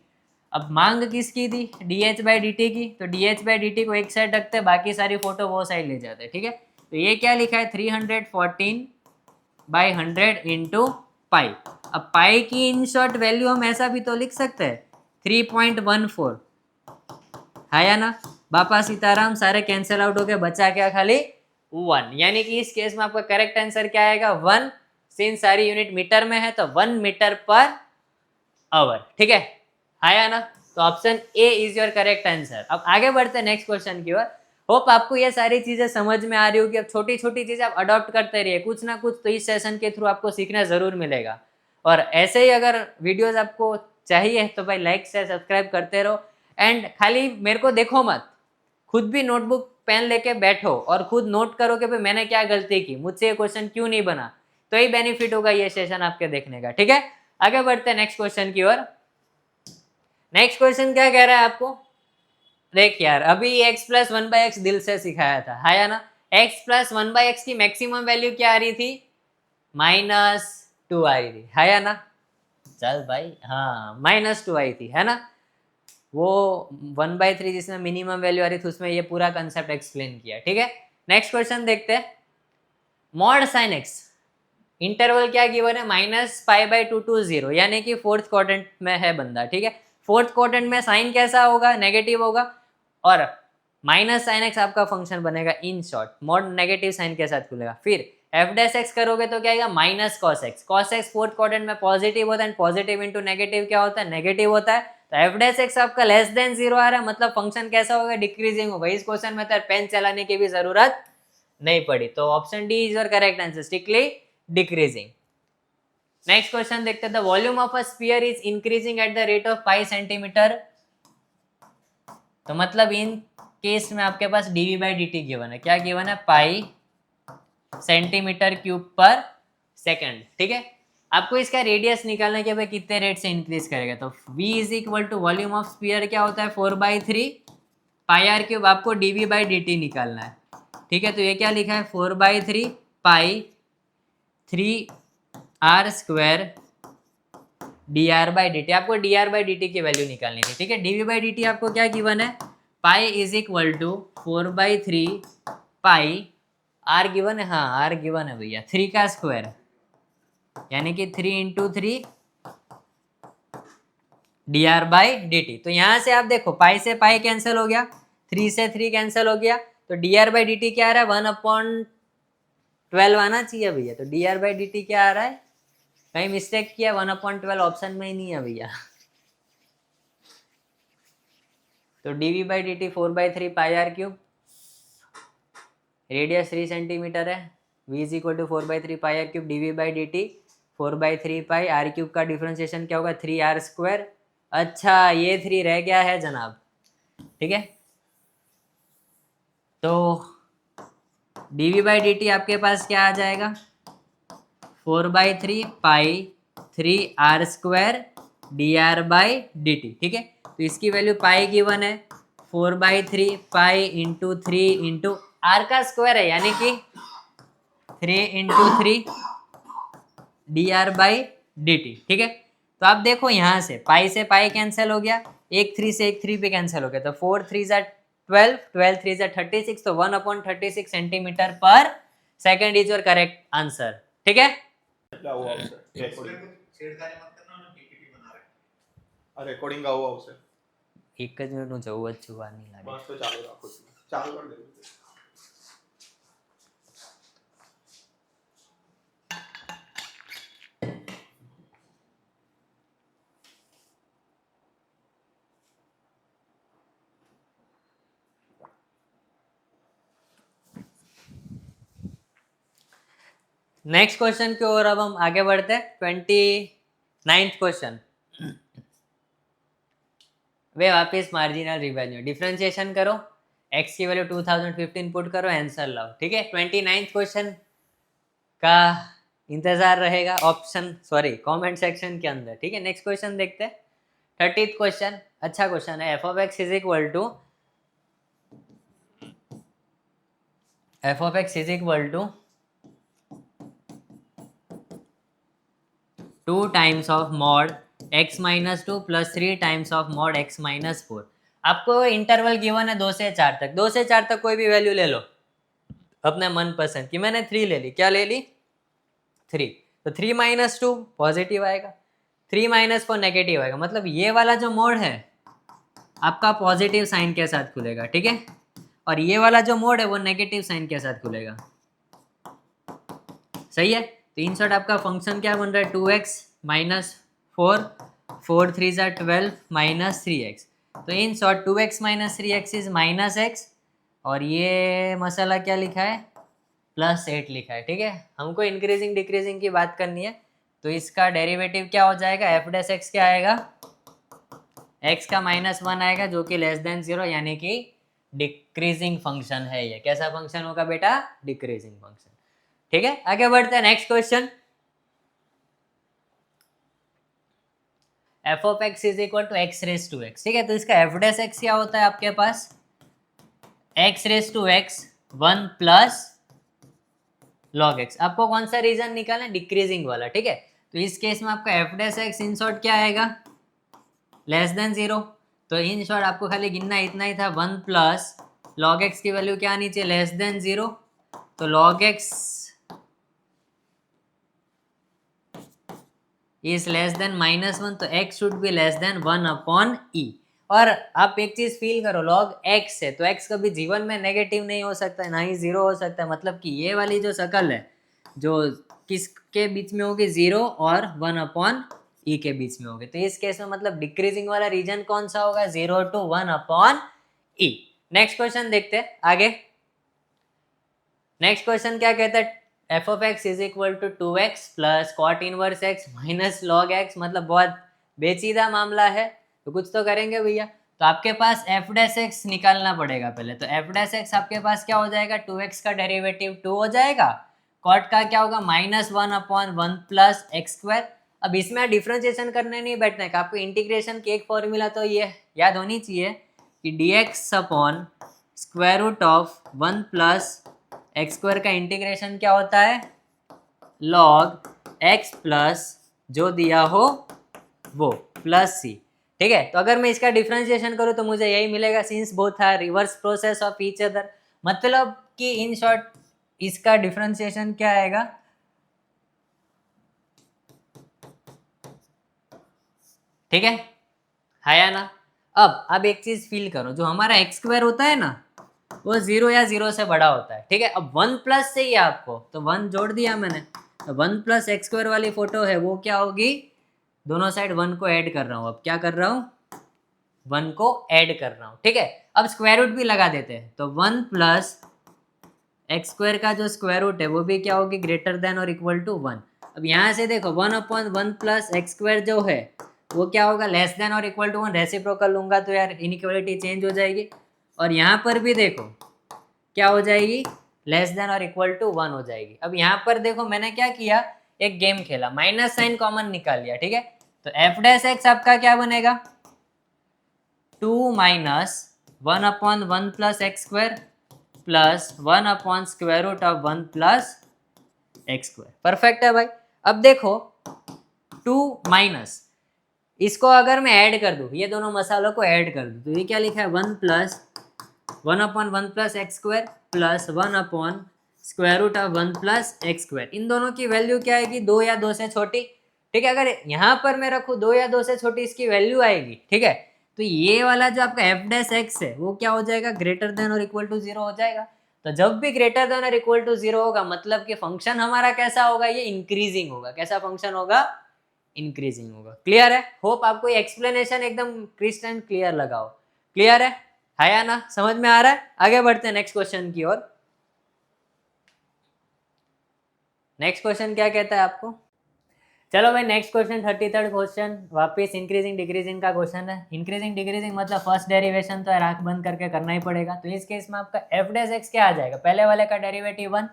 अब मांग किसकी थी dh/dt की, तो dh/dt को एक साइड रखते हैं, बाकी सारी फोटो वो साइड ले जाते हैं। ठीक है, तो ये क्या लिखा है 314/100 इंटू पाई। अब पाई की इन शॉर्ट वैल्यू हम ऐसा भी तो लिख सकते हैं 3.14 है या ना। बापा सीताराम सारे कैंसिल आउट हो गए, बचा क्या खाली 1, यानी कि इस केस में आपका करेक्ट आंसर क्या आएगा 1। सिंस सारी यूनिट मीटर में है तो 1 मीटर पर आवर। ठीक है या ना, तो option A is your correct answer. अब आगे बढ़ते हैं नेक्स्ट क्वेश्चन की ओर। होप आपको ये सारी चीजें समझ में आ रही होगी। अब छोटी छोटी चीजें आप अडॉप्ट करते रहिए, कुछ ना कुछ तो इस सेशन के थ्रू आपको सीखना जरूर मिलेगा। और ऐसे ही अगर वीडियोस आपको चाहिए तो भाई लाइक शेयर सब्सक्राइब करते रहो। एंड खाली मेरे को देखो मत, खुद भी नोटबुक पेन लेके बैठो और खुद नोट करो कि भाई मैंने क्या गलती की, मुझसे ये क्वेश्चन क्यों नहीं बना, तो ही बेनिफिट होगा ये सेशन आपके देखने का। ठीक है, आगे बढ़ते हैं नेक्स्ट क्वेश्चन की ओर। नेक्स्ट क्वेश्चन क्या कह रहा है आपको, देख यार अभी x प्लस 1/x दिल से सिखाया था है या ना। x प्लस 1/x की मैक्सिमम वैल्यू क्या आ रही थी -2 आ रही थी है या ना। चल भाई हाँ -2 आई थी है ना, वो 1/3 जिसमें मिनिमम वैल्यू आ रही थी उसमें ये पूरा कंसेप्ट एक्सप्लेन किया। ठीक है, नेक्स्ट क्वेश्चन देखते हैं। मॉड साइन x इंटरवल क्या गिवन है, -π/2 to 0, यानी कि फोर्थ क्वाड्रेंट में है बंदा, ठीक है। फोर्थ क्वाड्रेंट में साइन कैसा होगा, नेगेटिव होगा, और -sin x आपका फंक्शन बनेगा in short, mod negative sign के साथ खुलेगा। फिर f' करोगे तो क्या आएगा, -cos x। cos x fourth quadrant में पॉजिटिव होता है, पॉजिटिव इंटू नेगेटिव क्या होता है, नेगेटिव होता है। तो f' आपका <0 आ रहा है, मतलब फंक्शन कैसा होगा, डिक्रीजिंग होगा। इस क्वेश्चन में तो पेन चलाने की भी जरूरत नहीं पड़ी, तो option D is your correct answer, strictly decreasing. Next question देखते हैं, the volume of a sphere is increasing at the rate of pi centimetre. तो मतलब इन केस में आपके पास dv/dt गिवन है, क्या गिवन है, पाई सेंटीमीटर क्यूब पर सेकंड, ठीक है। आपको इसका रेडियस निकालना है कि भाई कितने रेट से इंक्रीज करेगा, तो v is equal to volume of sphere क्या होता है, 4/3 पाई आर क्यूब। आपको dv/dt निकालना है, ठीक है। तो ये क्या लिखा है, 4/3 पाई 3r² dr/dt। आपको dr/dt की वैल्यू निकालनी थी, ठीक है। dv/dt आपको क्या गिवन है, pi is equal to 4/3 pi, r given है, हाँ आर गिवन है भैया, 3 का स्क्वायर, यानी कि 3 × 3 dr/dt। तो यहाँ से आप देखो, पाई से पाई कैंसिल हो गया, 3 से 3 कैंसिल हो गया, तो dr/dt क्या आ रहा है, 1/12 आना चाहिए भैया। तो dr/dt क्या आ रहा है, कहीं मिस्टेक किया, 1/12 ऑप्शन में ही नहीं है भैया। तो dv/dt 4/3 pi r cube, radius 3 centimetre है, v is equal to 4/3 pi r cube, dv/dt 4/3 pi, r cube का डिफ्रेंशिएशन क्या होगा, 3r²। अच्छा ये 3 रह गया है जनाब, ठीक है। तो dv/dt आपके पास क्या आ जाएगा, 4/3 पाई 3r² dr/dt, ठीक है। तो इसकी वैल्यू पाई गिवन है, 4/3 पाई इंटू 3 इंटू आर का स्क्वायर है, यानी कि 3 × 3 dr/dt, ठीक है। तो आप देखो यहाँ से पाई कैंसिल हो गया, एक 3 से एक 3 पे कैंसिल हो गया, तो 4 3 12, 12 3 36, तो 1/36 सेंटीमीटर पर second is your correct answer, ठीक है।
રેકોર્ડિંગ આવું આવશે,
એક જ મિનિટનું જવું જ જોવા નહીં લાગે,
બસ તો ચાલુ રાખો, ચાલુ કરી દેવું.
नेक्स्ट क्वेश्चन की ओर अब हम आगे बढ़ते हैं, 29th क्वेश्चन। वे वापस मार्जिनल रिवेन्यू, डिफरेंशिएशन करो, x की वैल्यू 2015 पुट करो, आंसर लाओ, ठीक है। 29th क्वेश्चन का इंतजार रहेगा ऑप्शन कमेंट सेक्शन के अंदर, ठीक है। नेक्स्ट क्वेश्चन देखते हैं, 30th क्वेश्चन, अच्छा क्वेश्चन है। f(x) is equal to 2 times of mod x - 2 plus 3 times of mod x - 4। आपको इंटरवल गिवन है 2 से 4 तक, 2 से 4 तक कोई भी वैल्यू ले लो अपने मन पसंद की। मैंने 3 ले ली, क्या ले ली, 3। तो 3 - 2 पॉजिटिव आएगा, 3 - 4 नेगेटिव आएगा, मतलब ये वाला जो मोड है आपका पॉजिटिव साइन के साथ खुलेगा, ठीक है। और ये वाला जो मोड है वो नेगेटिव साइन के साथ खुलेगा, सही है। तो इन शॉर्ट आपका फंक्शन क्या बन रहा है, 2x - 4, 4 3 12 - 3x। तो in short 2x - 3x is -x, और ये मसाला क्या लिखा है, +8 लिखा है, ठीक है। हमको इंक्रीजिंग डिक्रीजिंग की बात करनी है, तो इसका डेरिवेटिव क्या हो जाएगा, f' क्या आएगा, x का -1 आएगा, जो कि <0, यानी कि डिक्रीजिंग फंक्शन है। ये कैसा फंक्शन होगा बेटा, डिक्रीजिंग फंक्शन, ठीक है। आगे बढ़ते हैं, next question. f(x) is equal to x⁻⁴, ठीक है। तो इसका f' क्या होता है आपके पास, x⁻x 1 प्लस log x। आपको कौन सा रीजन निकालना है, डिक्रीजिंग वाला, ठीक है। तो इस केस में आपका f' इन शॉर्ट क्या आएगा, <0। तो इन शॉर्ट आपको खाली गिनना इतना ही था, 1 प्लस log x की वैल्यू क्या आनी चाहिए, <0। तो log x is less than -1, तो x should be less than 1/e। और आप एक चीज फील करो, log x है तो x कभी जीवन में नेगेटिव नहीं हो सकता है, ना ही 0 हो सकता है। मतलब कि ये वाली जो शकल है जो किसके बीच में होगी, 0 और 1/e के बीच में होगी। तो इस केस में मतलब डिक्रीजिंग वाला रीजन कौन सा होगा, 0 to 1/e। नेक्स्ट क्वेश्चन देखते हैं आगे। नेक्स्ट क्वेश्चन क्या कहता है, f of x is equal to 2x plus cot inverse x minus log x. मतलब बहुत बेचीदा मामला है, तो कुछ तो करेंगे भैया। तो आपके पास एफ डैश एक्स निकालना पड़ेगा पहले। तो एफ डैश एक्स आपके पास क्या हो जाएगा, 2x का डेरिवेटिव 2 हो जाएगा, कॉट का क्या होगा -1/1 प्लस एक्स स्क्वायर। अब इसमें डिफ्रेंशिएशन करने नहीं बैठना है, आपको इंटीग्रेशन की एक फॉर्मूला तो ये याद होनी चाहिए कि dx upon square root of 1 plus x square का इंटीग्रेशन क्या होता है, लॉग एक्स प्लस जो दिया हो वो प्लस सी। ठीक है, तो अगर मैं इसका डिफरेंशिएशन करूं तो मुझे यही मिलेगा, since both are reverse process of each other. मतलब कि इन शॉर्ट इसका डिफरेंशिएशन क्या आएगा, ठीक है या ना। अब एक चीज फील करो, जो हमारा एक्स स्क्वायर होता है ना वो 0 या 0 से बड़ा होता है। ठीक है, अब 1 प्लस चाहिए आपको, तो 1 जोड़ दिया मैंने। तो 1 प्लस एक्स स्क्वायर वाली फोटो है वो क्या होगी, दोनों साइड 1 को ऐड कर रहा हूँ। अब क्या कर रहा हूँ, 1 को ऐड कर रहा हूँ। ठीक है, अब स्क्वायर रूट भी लगा देते हैं। तो 1 प्लस एक्स स्क्वायर का जो स्क्वायर रूट है वो भी क्या होगी, ग्रेटर देन और इक्वल टू 1। अब यहाँ से देखो 1/1 प्लस एक्स स्क्वायर जो है वो क्या होगा, लेस देन और इक्वल टू 1। रेसिप्रोकल लूंगा तो यार इनइक्वालिटी चेंज हो जाएगी। और यहाँ पर भी देखो क्या हो जाएगी, लेस देन और इक्वल टू 1 हो जाएगी। अब यहाँ पर देखो मैंने क्या किया, एक गेम खेला, माइनस साइन कॉमन निकाल लिया। ठीक है, तो एफ डैश एक्स आपका क्या बनेगा, 2 minus 1/1 plus x square plus 1 square root of 1 plus x square. Perfect है भाई। अब देखो 2 माइनस, इसको अगर मैं ऐड कर दूं, ये दोनों मसालों को ऐड कर दूं, तो ये क्या लिखा है, 1 plus 1/1 plus x square plus 1 square root of 1 plus x square. इन दोनों की वैल्यू क्या आएगी, 2 या 2 से छोटी। ठीक है, अगर यहाँ पर मैं रखूँ 2 या 2 से छोटी इसकी वैल्यू आएगी। ठीक है, तो ये वाला जो आपका एफ डैश एक्स है वो क्या हो जाएगा, ग्रेटर देन और इक्वल टू 0 हो जाएगा। तो जब भी ग्रेटर देन और इक्वल टू 0 होगा मतलब कि फंक्शन हमारा कैसा होगा, ये इंक्रीजिंग होगा। कैसा फंक्शन होगा, इंक्रीजिंग होगा। क्लियर है, होप आपको ये एक्सप्लेनेशन एकदम क्रिस्टल क्लियर लगा हो। क्लियर है या ना, समझ में आ रहा है। आगे बढ़ते हैं नेक्स्ट क्वेश्चन की ओर। नेक्स्ट क्वेश्चन क्या कहता है आपको, चलो भाई नेक्स्ट क्वेश्चन 33rd क्वेश्चन वापस इंक्रीजिंग डिक्रीजिंग का क्वेश्चन है। इंक्रीजिंग डिक्रीजिंग मतलब फर्स्ट डेरिवेशन तो आंख बंद करके करना ही पड़ेगा। तो इस केस में आपका एफ डैश एक्स क्या आ जाएगा, पहले वाले का डेरिवेटिव 1,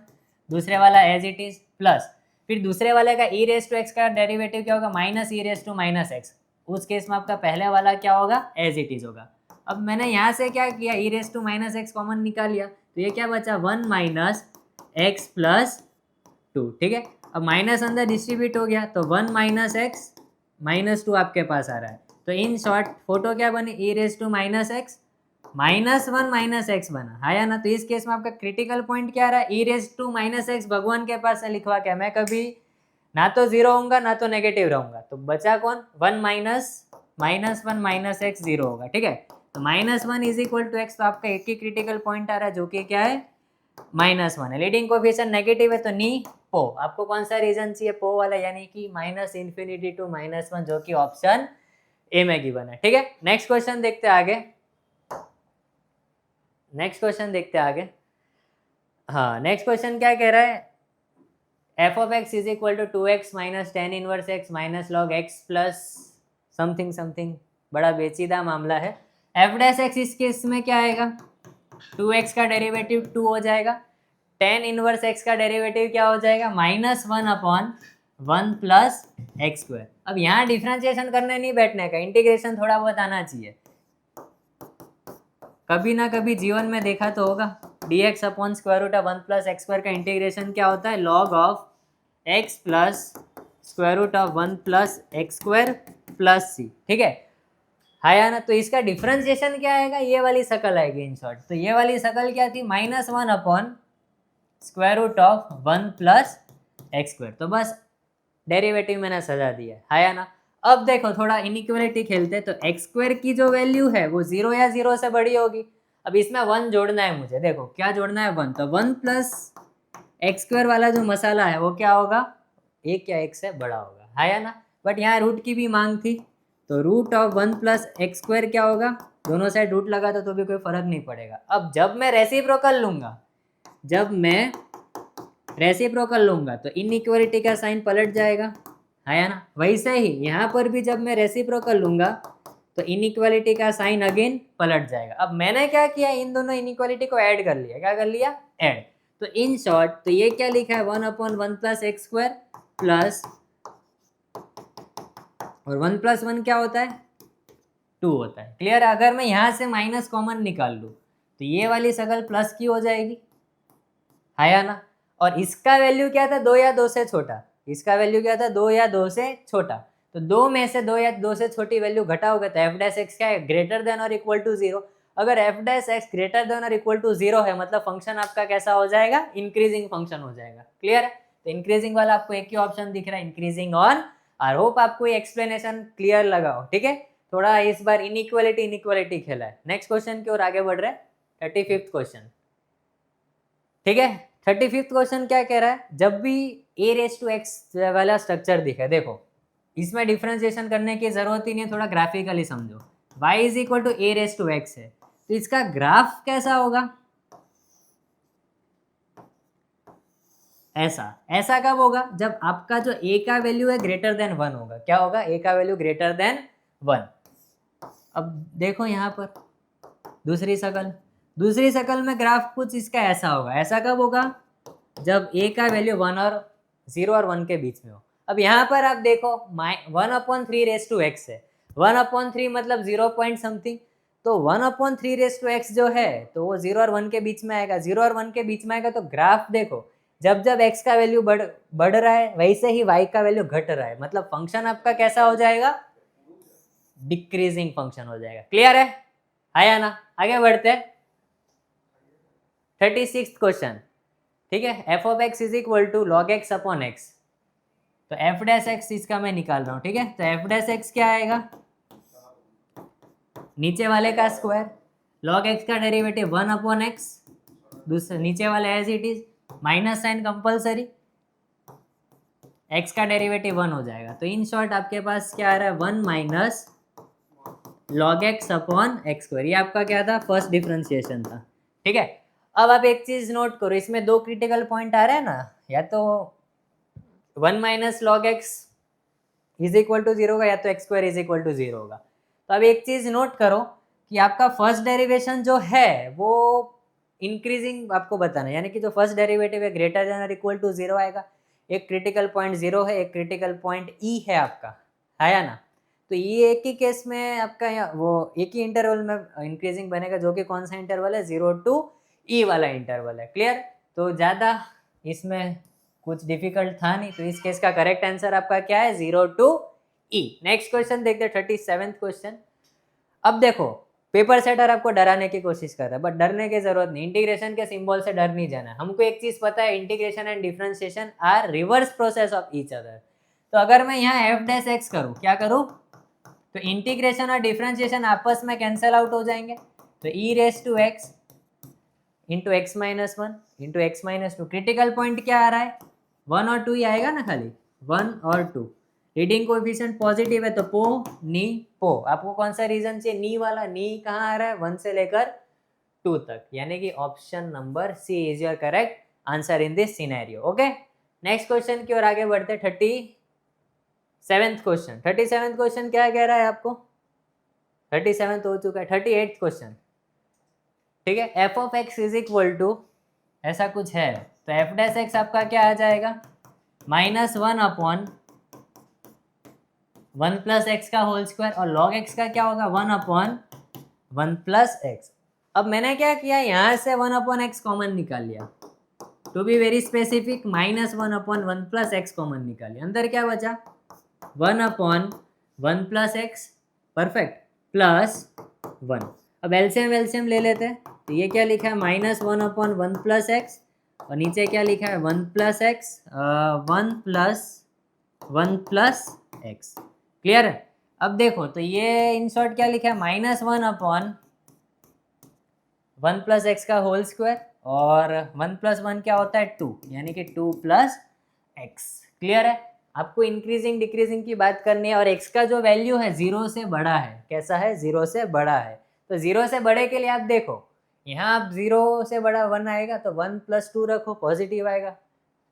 दूसरे वाला एज इट इज प्लस, फिर दूसरे वाले का ई रेस टू एक्स का डेरिवेटिव क्या होगा, minus e raise to minus x. उस केस में आपका पहले वाला क्या होगा, एज इट इज होगा। अब मैंने यहाँ से क्या किया, e raise to minus x common निकाल लिया, तो ये क्या बचा, 1 माइनस एक्स प्लस 2। ठीक है, अब माइनस अंदर डिस्ट्रीब्यूट हो गया, तो 1 माइनस एक्स माइनस 2 आपके पास आ रहा है। तो इन शॉर्ट फोटो क्या बनी, e raise to minus x -1 minus x बना, है ना। तो इस केस में आपका क्रिटिकल पॉइंट क्या रहा है, ई रेस टू माइनस एक्स भगवान के पास से लिखवा क्या, मैं कभी ना तो 0 होऊंगा ना तो नेगेटिव रहूंगा। तो बचा कौन, 1 -1 माइनस एक्स 0 होगा। ठीक है, तो -1 इज इक्वल टू एक्स। तो आपका एक ही क्रिटिकल पॉइंट आ रहा है जो कि क्या है, -1 है। लीडिंग कोएफिशिएंट नेगेटिव है तो नी पो। आपको कौन सा रीजन चाहिए, पो वाला, यानी कि -∞ टू -1 जो कि ऑप्शन ए में गिवन है। ठीक है, नेक्स्ट क्वेश्चन देखते हैं आगे। नेक्स्ट क्वेश्चन देखते हैं आगे। हाँ, नेक्स्ट क्वेश्चन क्या कह रहा है, f of x is equal to 2x minus tan inverse x minus log x plus something something. बड़ा बेचीदा मामला है। एफ डैश एक्स इस केस में क्या आएगा, 2x का डेरिवेटिव 2 हो जाएगा, टेन इनवर्स एक्स का डेरिवेटिव क्या हो जाएगा, -1/1 प्लस एक्स स्क्वायर। अब यहाँ डिफ्रेंशिएशन करने नहीं बैठने का, इंटीग्रेशन थोड़ा बहुत आना चाहिए। कभी ना कभी जीवन में देखा तो होगा, dx upon square root of 1 plus x square का इंटीग्रेशन क्या होता है, log of x plus square root of 1 plus x square plus c. ठीक है या ना। तो इसका डिफरेंशिएशन क्या आएगा, ये वाली शकल आएगी इन शॉर्ट। तो ये वाली शकल क्या थी, -1 upon square root of 1 plus x square. तो बस डेरिवेटिव मैंने सजा दिया है या ना। अब देखो थोड़ा इनइक्वालिटी खेलते हैं, तो एक्स स्क्वायर की जो वैल्यू है वो 0 या 0 से बड़ी होगी। अब इसमें 1 जोड़ना है मुझे, देखो क्या जोड़ना है 1, तो 1 प्लस एक्स स्क्वायर वाला जो मसाला है वो क्या होगा, 1 या 1 से बड़ा होगा, है या ना। बट यहाँ रूट की भी मांग थी, तो root of 1 plus x square क्या होगा, दोनों साइड रूट लगा तो भी कोई फर्क नहीं पड़ेगा। अब जब मैं रेसिप्रोकल लूंगा, जब मैं रेसिप्रोकल लूंगा तो इनइक्वालिटी का साइन पलट जाएगा, है या ना। वैसे ही यहाँ पर भी जब मैं रेसिप्रोकल लूंगा तो इनइक्वालिटी का साइन अगेन पलट जाएगा। अब मैंने क्या किया, इन दोनों इनइक्वालिटी को ऐड कर लिया, क्या कर लिया, ऐड। तो इन शॉर्ट तो ये क्या लिखा है, 1/1 प्लस एक्स स्क्वायर प्लस, और 1 प्लस 1 क्या होता है, 2 होता है। क्लियर है। अगर मैं यहाँ से माइनस कॉमन निकाल लूँ तो ये वाली शकल प्लस की हो जाएगी, है या ना। और इसका वैल्यू क्या था, 2 या 2 से छोटा, इसका वैल्यू क्या था, 2 या 2 से छोटा। तो 2 में से 2 या 2 से छोटी वैल्यू घटाओगे तो एफ डैश एक्स क्या है, ग्रेटर देन और इक्वल टू 0। अगर F dash x greater than और इक्वल टू 0 है मतलब फंक्शन आपका कैसा हो जाएगा, इंक्रीजिंग फंक्शन हो जाएगा। क्लियर है। तो इंक्रीजिंग वाला आपको एक ही ऑप्शन दिख रहा है, इंक्रीजिंग ऑन। आई होप आपको ये एक्सप्लेनेशन क्लियर लगा हो, ठीक है। थोड़ा इस बार इनइक्वालिटी खेला है। नेक्स्ट क्वेश्चन की ओर आगे बढ़ रहे हैं, 35th क्वेश्चन, ठीक है। 35th क्वेश्चन क्या कह रहा है, जब भी a रेस टू एक्स वाला स्ट्रक्चर दिखे, देखो इसमें डिफरेंशिएशन करने की जरूरत ही नहीं है, थोड़ा ग्राफिकली समझो। y is equal to a raise to x है, तो इसका ग्राफ कैसा होगा, ऐसा। ऐसा कब होगा, जब आपका जो a का वैल्यू है ग्रेटर देन 1 होगा। क्या होगा, a का वैल्यू ग्रेटर देन 1। अब देखो यहाँ पर दूसरी शकल में ग्राफ कुछ इसका ऐसा होगा। ऐसा कब होगा, जब a का वैल्यू 1 और 0 और 1 के बीच में हो। अब यहाँ पर आप देखो 1/3 रेस टू एक्स है, 1/3 मतलब 0 पॉइंट समथिंग, तो 1/3 रेस टू एक्स जो है तो वो 0 और 1 के बीच में आएगा, 0 और 1 के बीच में आएगा। तो ग्राफ देखो, जब जब x का वैल्यू बढ़ रहा है वैसे ही y का वैल्यू घट रहा है, मतलब फंक्शन आपका कैसा हो जाएगा, डिक्रीजिंग फंक्शन हो जाएगा। क्लियर है या ना। आगे बढ़ते हैं, 36th क्वेश्चन, ठीक है। F of x is equal to log x upon x, तो एफ डैश एक्स इसका मैं निकाल रहा हूँ, ठीक है। तो एफ डैश एक्स क्या आएगा, नीचे वाले का स्क्वायर, लॉग एक्स का डेरिवेटिव 1 अपॉन एक्स, दूसरे नीचे वाले as it is, minus sign compulsory, x का डेरिवेटिव 1 हो जाएगा। तो इन शॉर्ट आपके पास क्या आ रहा है, 1 minus log x upon x square. ये आपका क्या था, फर्स्ट डिफरेंशिएशन था, ठीक है। अब आप एक चीज नोट करो, इसमें दो क्रिटिकल पॉइंट आ रहे हैं ना, या तो 1 minus log x is equal to 0 होगा, या तो x square is equal to 0 होगा। तो अब एक चीज नोट करो कि आपका फर्स्ट डेरिवेशन जो है वो इंक्रीजिंग आपको बताना है, यानी कि जो फर्स्ट डेरिवेटिव है ग्रेटर देन और इक्वल टू 0 आएगा। एक क्रिटिकल पॉइंट 0 है, एक क्रिटिकल पॉइंट ई है आपका, है या ना। तो ये एक ही केस में आपका वो एक ही इंटरवल में इंक्रीजिंग बनेगा, जो कि कौन सा इंटरवल है, 0 टू ई वाला इंटरवल है। क्लियर। तो ज़्यादा इसमें कुछ डिफिकल्ट था नहीं, तो इस केस का करेक्ट आंसर आपका क्या है, 0 टू ई। नेक्स्ट क्वेश्चन देखते हैं, 37th क्वेश्चन। अब देखो पेपर सेटर आपको डराने की कोशिश कर रहा है, बट डरने की जरूरत नहीं, इंटीग्रेशन के सिंबल से डर नहीं जाना। हमको एक चीज पता है, integration and differentiation are reverse process of each other. तो अगर मैं यहाँ एफ डैश एक्स करूँ, क्या करूँ, तो इंटीग्रेशन और डिफरेंशिएशन आपस में कैंसिल आउट हो जाएंगे। तो e raise to x into x minus 1 into x minus 2। Critical point क्या आ रहा है, 1 और 2 ही आएगा ना, खाली 1 और 2। रीडिंग कोएफिशिएंट पॉजिटिव है तो पो नी पो। आपको कौन सा रीजन चाहिए, नी वाला। नी कहाँ आ रहा है, 1 से लेकर 2 तक, यानी कि option number C is your correct answer in this scenario. Okay, next question की ओर आगे बढ़ते। 37th question. 37th क्वेश्चन क्या कह रहा है आपको, 37th हो चुका है। 38th क्वेश्चन, ठीक है। F of x is equal to ऐसा कुछ है, तो एफ डैश एक्स आपका क्या आ जाएगा, -1 अपॉन 1 प्लस एक्स का होल स्क्वायर, और लॉग एक्स का क्या होगा, 1 अपॉन 1 प्लस एक्स। अब मैंने क्या किया, यहाँ से 1 अपॉन एक्स कॉमन निकाल लिया, to be very specific -1 upon 1 plus x common निकाल लिया। अंदर क्या बचा, 1 upon 1 plus x, perfect, plus 1। अब एलसीएम ले लेते हैं, तो ये क्या लिखा है, -1 अपॉन 1 प्लस एक्स, और नीचे क्या लिखा है, 1 plus x, 1 plus 1 plus x. Clear है? अब देखो तो ये इन शॉर्ट क्या लिखा है, -1 अपॉन 1 प्लस एक्स का होल स्क्वायर, और 1 प्लस 1 क्या होता है 2, यानी कि 2 प्लस एक्स। क्लियर है? आपको इंक्रीजिंग डिक्रीजिंग की बात करनी है, और एक्स का जो वैल्यू है 0 से बड़ा है। कैसा है? 0 से बड़ा है। तो 0 से बड़े के लिए आप देखो, यहाँ आप 0 से बड़ा 1 आएगा तो 1 प्लस 2 रखो, पॉजिटिव आएगा।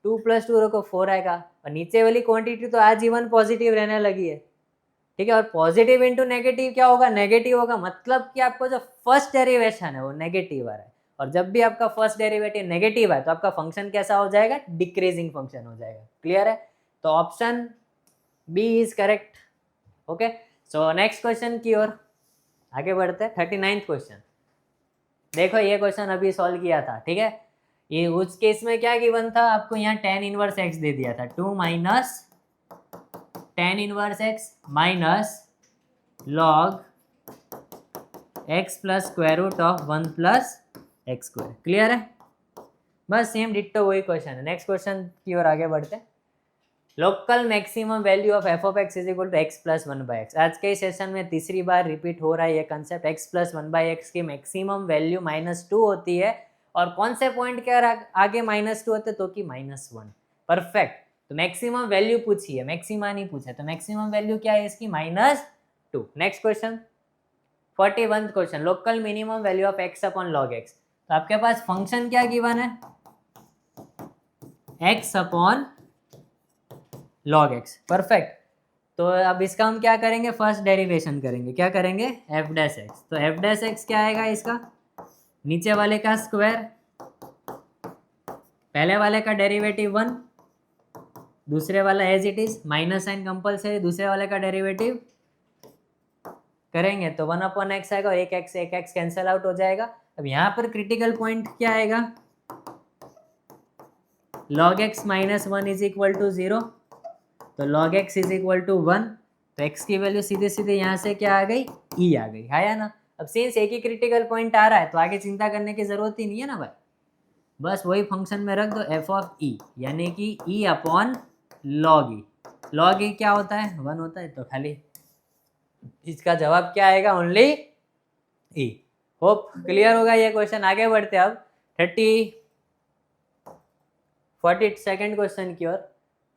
2 प्लस 2 रखो, 4 आएगा। और नीचे वाली क्वांटिटी तो आजीवन पॉजिटिव रहने लगी है। ठीक है? और पॉजिटिव इंटू नेगेटिव क्या होगा? नेगेटिव होगा। मतलब कि आपको जो फर्स्ट डेरिवेशन है वो नेगेटिव आ रहा है, और जब भी आपका फर्स्ट डेरिवेटिव नेगेटिव है तो आपका फंक्शन कैसा हो जाएगा? डिक्रीजिंग फंक्शन हो जाएगा। क्लियर है? तो option B is correct. Okay, so next question की ओर आगे बढ़ते हैं। 39th क्वेश्चन देखो, ये क्वेश्चन अभी सॉल्व किया था। ठीक है? ये उस केस में क्या गिवन था आपको? यहाँ tan इनवर्स x दे दिया था, 2 minus tan inverse x minus log x plus square root of 1 plus x square. Clear है? बस सेम डिट्टो वही क्वेश्चन है। नेक्स्ट क्वेश्चन की ओर आगे बढ़ते हैं। Local maximum value of f of x is equal to x plus 1 by x. आज के सेशन में तीसरी बार रिपीट हो रहा है ये concept. X plus 1 by x की मैक्सिमम वैल्यू -2 होती है, और कौन से पॉइंट के आगे -2 होते तो कि -1। परफेक्ट। तो मैक्सिमम वैल्यू पूछी है, मैक्सिमा नहीं पूछा, तो मैक्सिमम वैल्यू क्या है इसकी? -2। Next question 41th question, local minimum value of x upon log x. तो आपके पास फंक्शन क्या गिवन है? X upon log x. Perfect. तो अब इसका हम क्या करेंगे? फर्स्ट डेरिवेशन करेंगे। क्या करेंगे? F dash x. तो एफ डैश एक्स क्या आएगा इसका? नीचे वाले का स्क्वायर, पहले वाले का डेरिवेटिव 1, दूसरे वाला as it is, minus sign compulsory, दूसरे वाले का डेरिवेटिव करेंगे तो 1 अपॉन एक्स आएगा, और एक एक्स कैंसिल आउट हो जाएगा। अब यहाँ पर क्रिटिकल पॉइंट क्या आएगा? log x minus 1 is equal to 0, तो log x is equal to 1, तो x की वैल्यू सीधे सीधे यहाँ से क्या आ गई? e आ गई, है ना? अब सिंस एक ही क्रिटिकल पॉइंट आ रहा है तो आगे चिंता करने की जरूरत ही नहीं है ना भाई। बस वही फंक्शन में रख दो f ऑफ e, यानी कि e upon log e। log e क्या होता है? 1 होता है, तो खाली इसका जवाब क्या आएगा? Only e। होप क्लियर होगा ये क्वेश्चन। आगे बढ़ते हैं अब 42nd क्वेश्चन की ओर।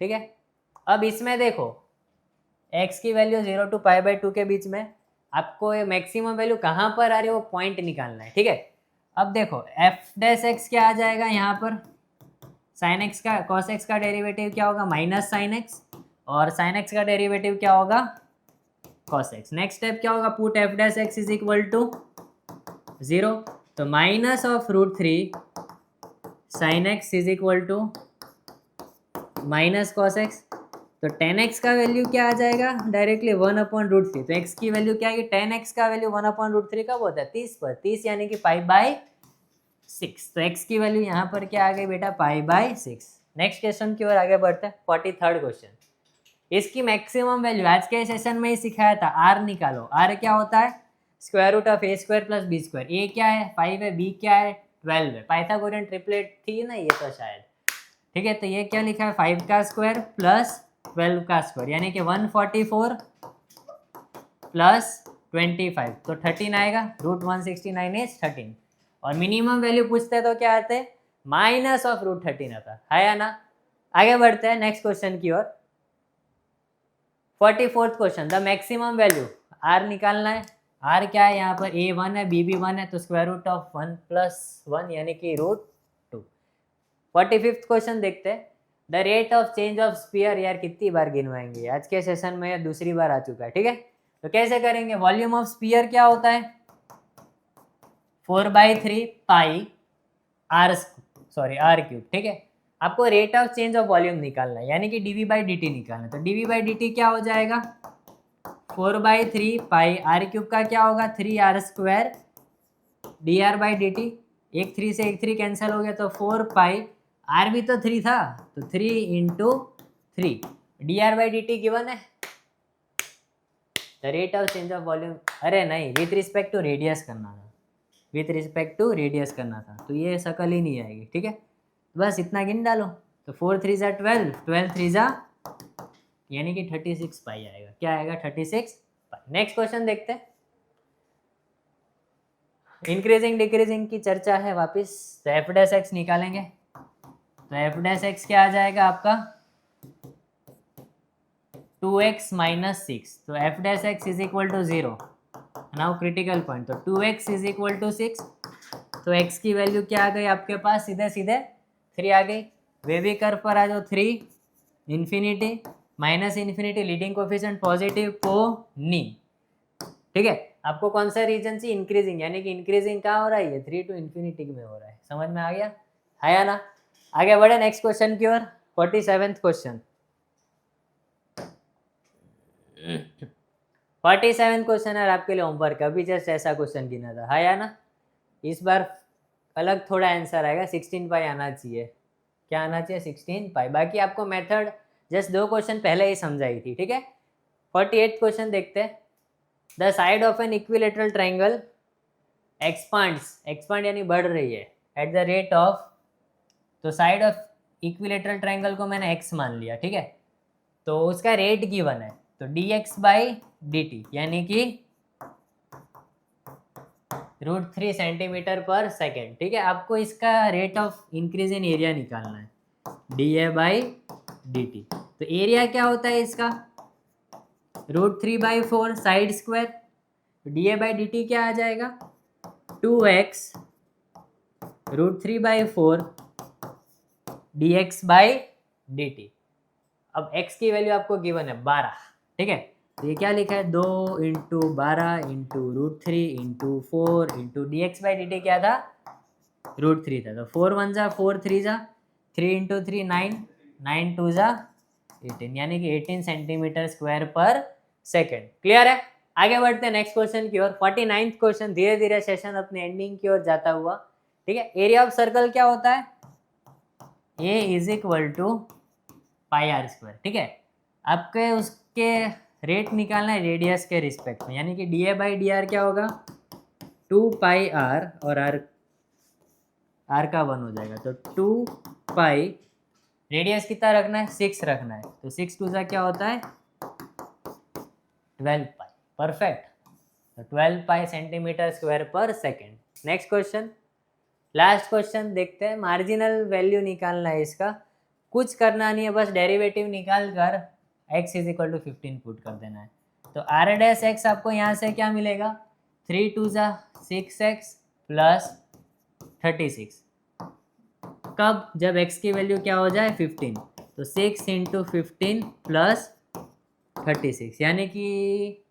ठीक है? अब इसमें देखो x की वैल्यू 0 to π/2 के बीच में, आपको ये मैक्सिमम वैल्यू कहाँ पर आ रही है वो पॉइंट निकालना है। ठीक है? अब देखो एफ डैश एक्स क्या आ जाएगा यहाँ पर? साइन एक्स का कॉस एक्स का डेरिवेटिव क्या होगा? माइनस साइन एक्स, और साइन एक्स का डेरिवेटिव क्या होगा? Cos x. नेक्स्ट स्टेप क्या होगा? Put F dash x is equal to 0, तो minus of √3 sine x is equal to minus cos x. तो tan x का वैल्यू क्या आ जाएगा? Directly 1 upon √3। तो x की वैल्यू क्या है? tan x का वैल्यू 1 अपॉन √3 कब होता है? 30 पर। 30 यानी कि π/6। तो x की वैल्यू यहाँ पर क्या आ गई बेटा? π/6। नेक्स्ट क्वेश्चन की ओर आगे बढ़ते हैं। 43rd क्वेश्चन, इसकी मैक्सिमम वैल्यू आज के सेशन में ही सिखाया था। r निकालो। r क्या होता है? Square root of a square plus b square. a क्या है? 5 है, b क्या है? 12 है। पाइथागोरियन ट्रिपलेट थी ना ये तो शायद। ठीक है? तो ये क्या लिखा है? 5 का स्क्वायर प्लस 12 का स्क्वायर, यानी कि 144 प्लस 25, तो 13 आएगा। √169 इज 13। और मिनिमम वैल्यू पूछते तो क्या आते? माइनस ऑफ √13 आता है या ना? आगे बढ़ते हैं नेक्स्ट क्वेश्चन की ओर। 44th question, the maximum value r निकालना है। r क्या है यहाँ पर? a 1 है, b भी 1 है, तो स्क्वायर रूट ऑफ 1 प्लस 1 यानी कि √2। 45th क्वेश्चन देखते हैं। The rate of change of sphere. यार कितनी बार गिनवाएंगे? आज के सेशन में दूसरी बार आ चुका है। ठीक है? तो कैसे करेंगे? वॉल्यूम ऑफ स्पीयर क्या होता है? 4/3 पाई r क्यूब। ठीक है? आपको rate of change of volume निकालना है, यानी कि dv/dt निकालना है। तो dv/dt क्या हो जाएगा? 4/3 पाई r क्यूब का क्या होगा? 3r² dr/dt। एक 3 से एक 3 कैंसिल हो गया, तो 4 पाई, r भी तो 3 था, तो 3 इंटू 3 dr/dt गिवन है। The rate of change of volume, अरे नहीं, विथ रिस्पेक्ट टू रेडियस करना था, विथ रिस्पेक्ट टू रेडियस करना था, तो ये शकल ही नहीं आएगी। ठीक है? बस इतना गिन डालो। तो 4 3 ज़ा 12, 12 3 ज़ा यानी कि 36 पाई आएगा। क्या आएगा? 36 पाई। नेक्स्ट क्वेश्चन देखते हैं। इंक्रीजिंग डिक्रीजिंग की चर्चा है वापस, तो एफ डैश एक्स निकालेंगे। तो एफ डैश एक्स क्या आ जाएगा आपका? 2x minus 6। तो f dash x is equal to 0। Now critical point, तो 2x इज इक्वल टू 6। तो x की वैल्यू क्या आ गई आपके पास? सीधे सीधे 3 आ गई। वेवी कर्व पर आ जाओ, 3 infinity minus infinity, leading coefficient positive को नी। ठीक है, आपको कौन सा रीजन चाहिए? इंक्रीजिंग, यानी कि इंक्रीजिंग कहाँ हो रहा है? ये 3 टू इन्फिनिटी में हो रहा है। समझ में आ गया? आया ना? आगे बढ़े नेक्स्ट क्वेश्चन की ओर। 47th question. 47th क्वेश्चन है आपके लिए होमवर्क। अभी जस्ट ऐसा क्वेश्चन गिना था, आया ना? इस बार अलग थोड़ा आंसर आएगा। 16 पाई आना चाहिए। क्या आना चाहिए? 16 पाई। बाकी आपको मेथड जस्ट 2 क्वेश्चन पहले ही समझाई थी। ठीक है, 48 क्वेश्चन देखते हैं। The side of an equilateral triangle expands, expand यानी बढ़ रही है, एट द रेट ऑफ, तो साइड ऑफ इक्विलेटरल ट्राइंगल को मैंने x मान लिया। ठीक है, तो उसका रेट गिवन है, तो dx बाई dt यानी कि √3 सेंटीमीटर पर सेकेंड। ठीक है, आपको इसका rate of increase in area निकालना है, dA बाई dt। तो एरिया क्या होता है इसका? √3/4 side square. dA by dt क्या आ जाएगा? 2x √3/4 dx by dt। अब x की वैल्यू आपको गिवन है 12। ठीक है, तो ये क्या लिखा है? 2 into 12 into √3 into 4 into dx by dt क्या था? √3 था। तो 4 1 जा 4 3 जा 3 इंटू 3 9 9 2 जा 18, यानी कि 18 सेंटीमीटर स्क्वायर पर सेकेंड। क्लियर है? आगे बढ़ते हैं नेक्स्ट क्वेश्चन की ओर। 49th question. धीरे धीरे सेशन अपने एंडिंग की ओर जाता हुआ। ठीक है, एरिया ऑफ सर्कल क्या होता है? A is equal to pi are square. ठीक है, आपके उसके रेट निकालना है रेडियस के रिस्पेक्ट में, यानी कि dA बाई डी आर क्या होगा? 2 पाई आर, और आर का 1 हो जाएगा, तो 2 पाई, रेडियस कितना रखना है? 6 रखना है, तो 6 2 क्या होता है? 12 पाई। परफेक्ट, तो 12 पाई सेंटीमीटर स्क्वायर पर second. Next question, last question देखते हैं। मार्जिनल वैल्यू निकालना है इसका, कुछ करना नहीं है, बस डेरिवेटिव निकाल कर x is equal to 15 put कर देना है। तो आर डैश एक्स आपको यहाँ से क्या मिलेगा? 3 2 जा 6x प्लस 36। कब? जब x की वैल्यू क्या हो जाए? 15। तो 6 इंटू 15 प्लस 36, यानी कि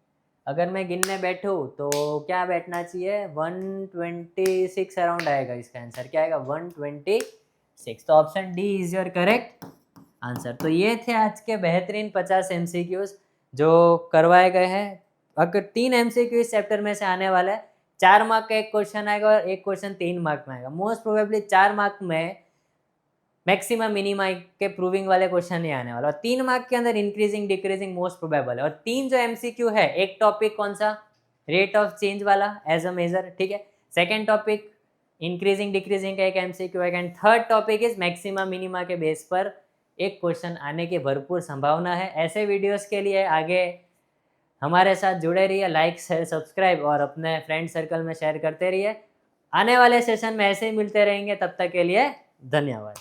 अगर मैं गिनने बैठूँ तो क्या बैठना चाहिए? 126 अराउंड आएगा इसका आंसर। क्या आएगा? 126। तो option D is your correct answer. तो ये थे आज के बेहतरीन 50 MCQs जो करवाए गए हैं। अगर 3 MCQ इस चैप्टर में से आने वाला है, 4 मार्क का एक क्वेश्चन आएगा और एक क्वेश्चन 3 मार्क में आएगा। मोस्ट प्रोबेबली 4 मार्क में मैक्सिमम मिनिमा के प्रूविंग वाले क्वेश्चन नहीं आने वाला, और 3 मार्क के अंदर इंक्रीजिंग डिक्रीजिंग मोस्ट प्रोबेबल है। और 3 जो MCQ है, एक टॉपिक कौन सा? रेट ऑफ चेंज वाला एज अ मेजर। ठीक है, सेकेंड टॉपिक इंक्रीजिंग डिक्रीजिंग का एक MCQ है, and third topic is maximum minima के बेस पर एक क्वेश्चन आने की भरपूर संभावना है। ऐसे वीडियोस के लिए आगे हमारे साथ जुड़े रहिए, लाइक शेयर सब्सक्राइब और अपने फ्रेंड सर्कल में शेयर करते रहिए। आने वाले सेशन में ऐसे ही मिलते रहेंगे, तब तक के लिए धन्यवाद।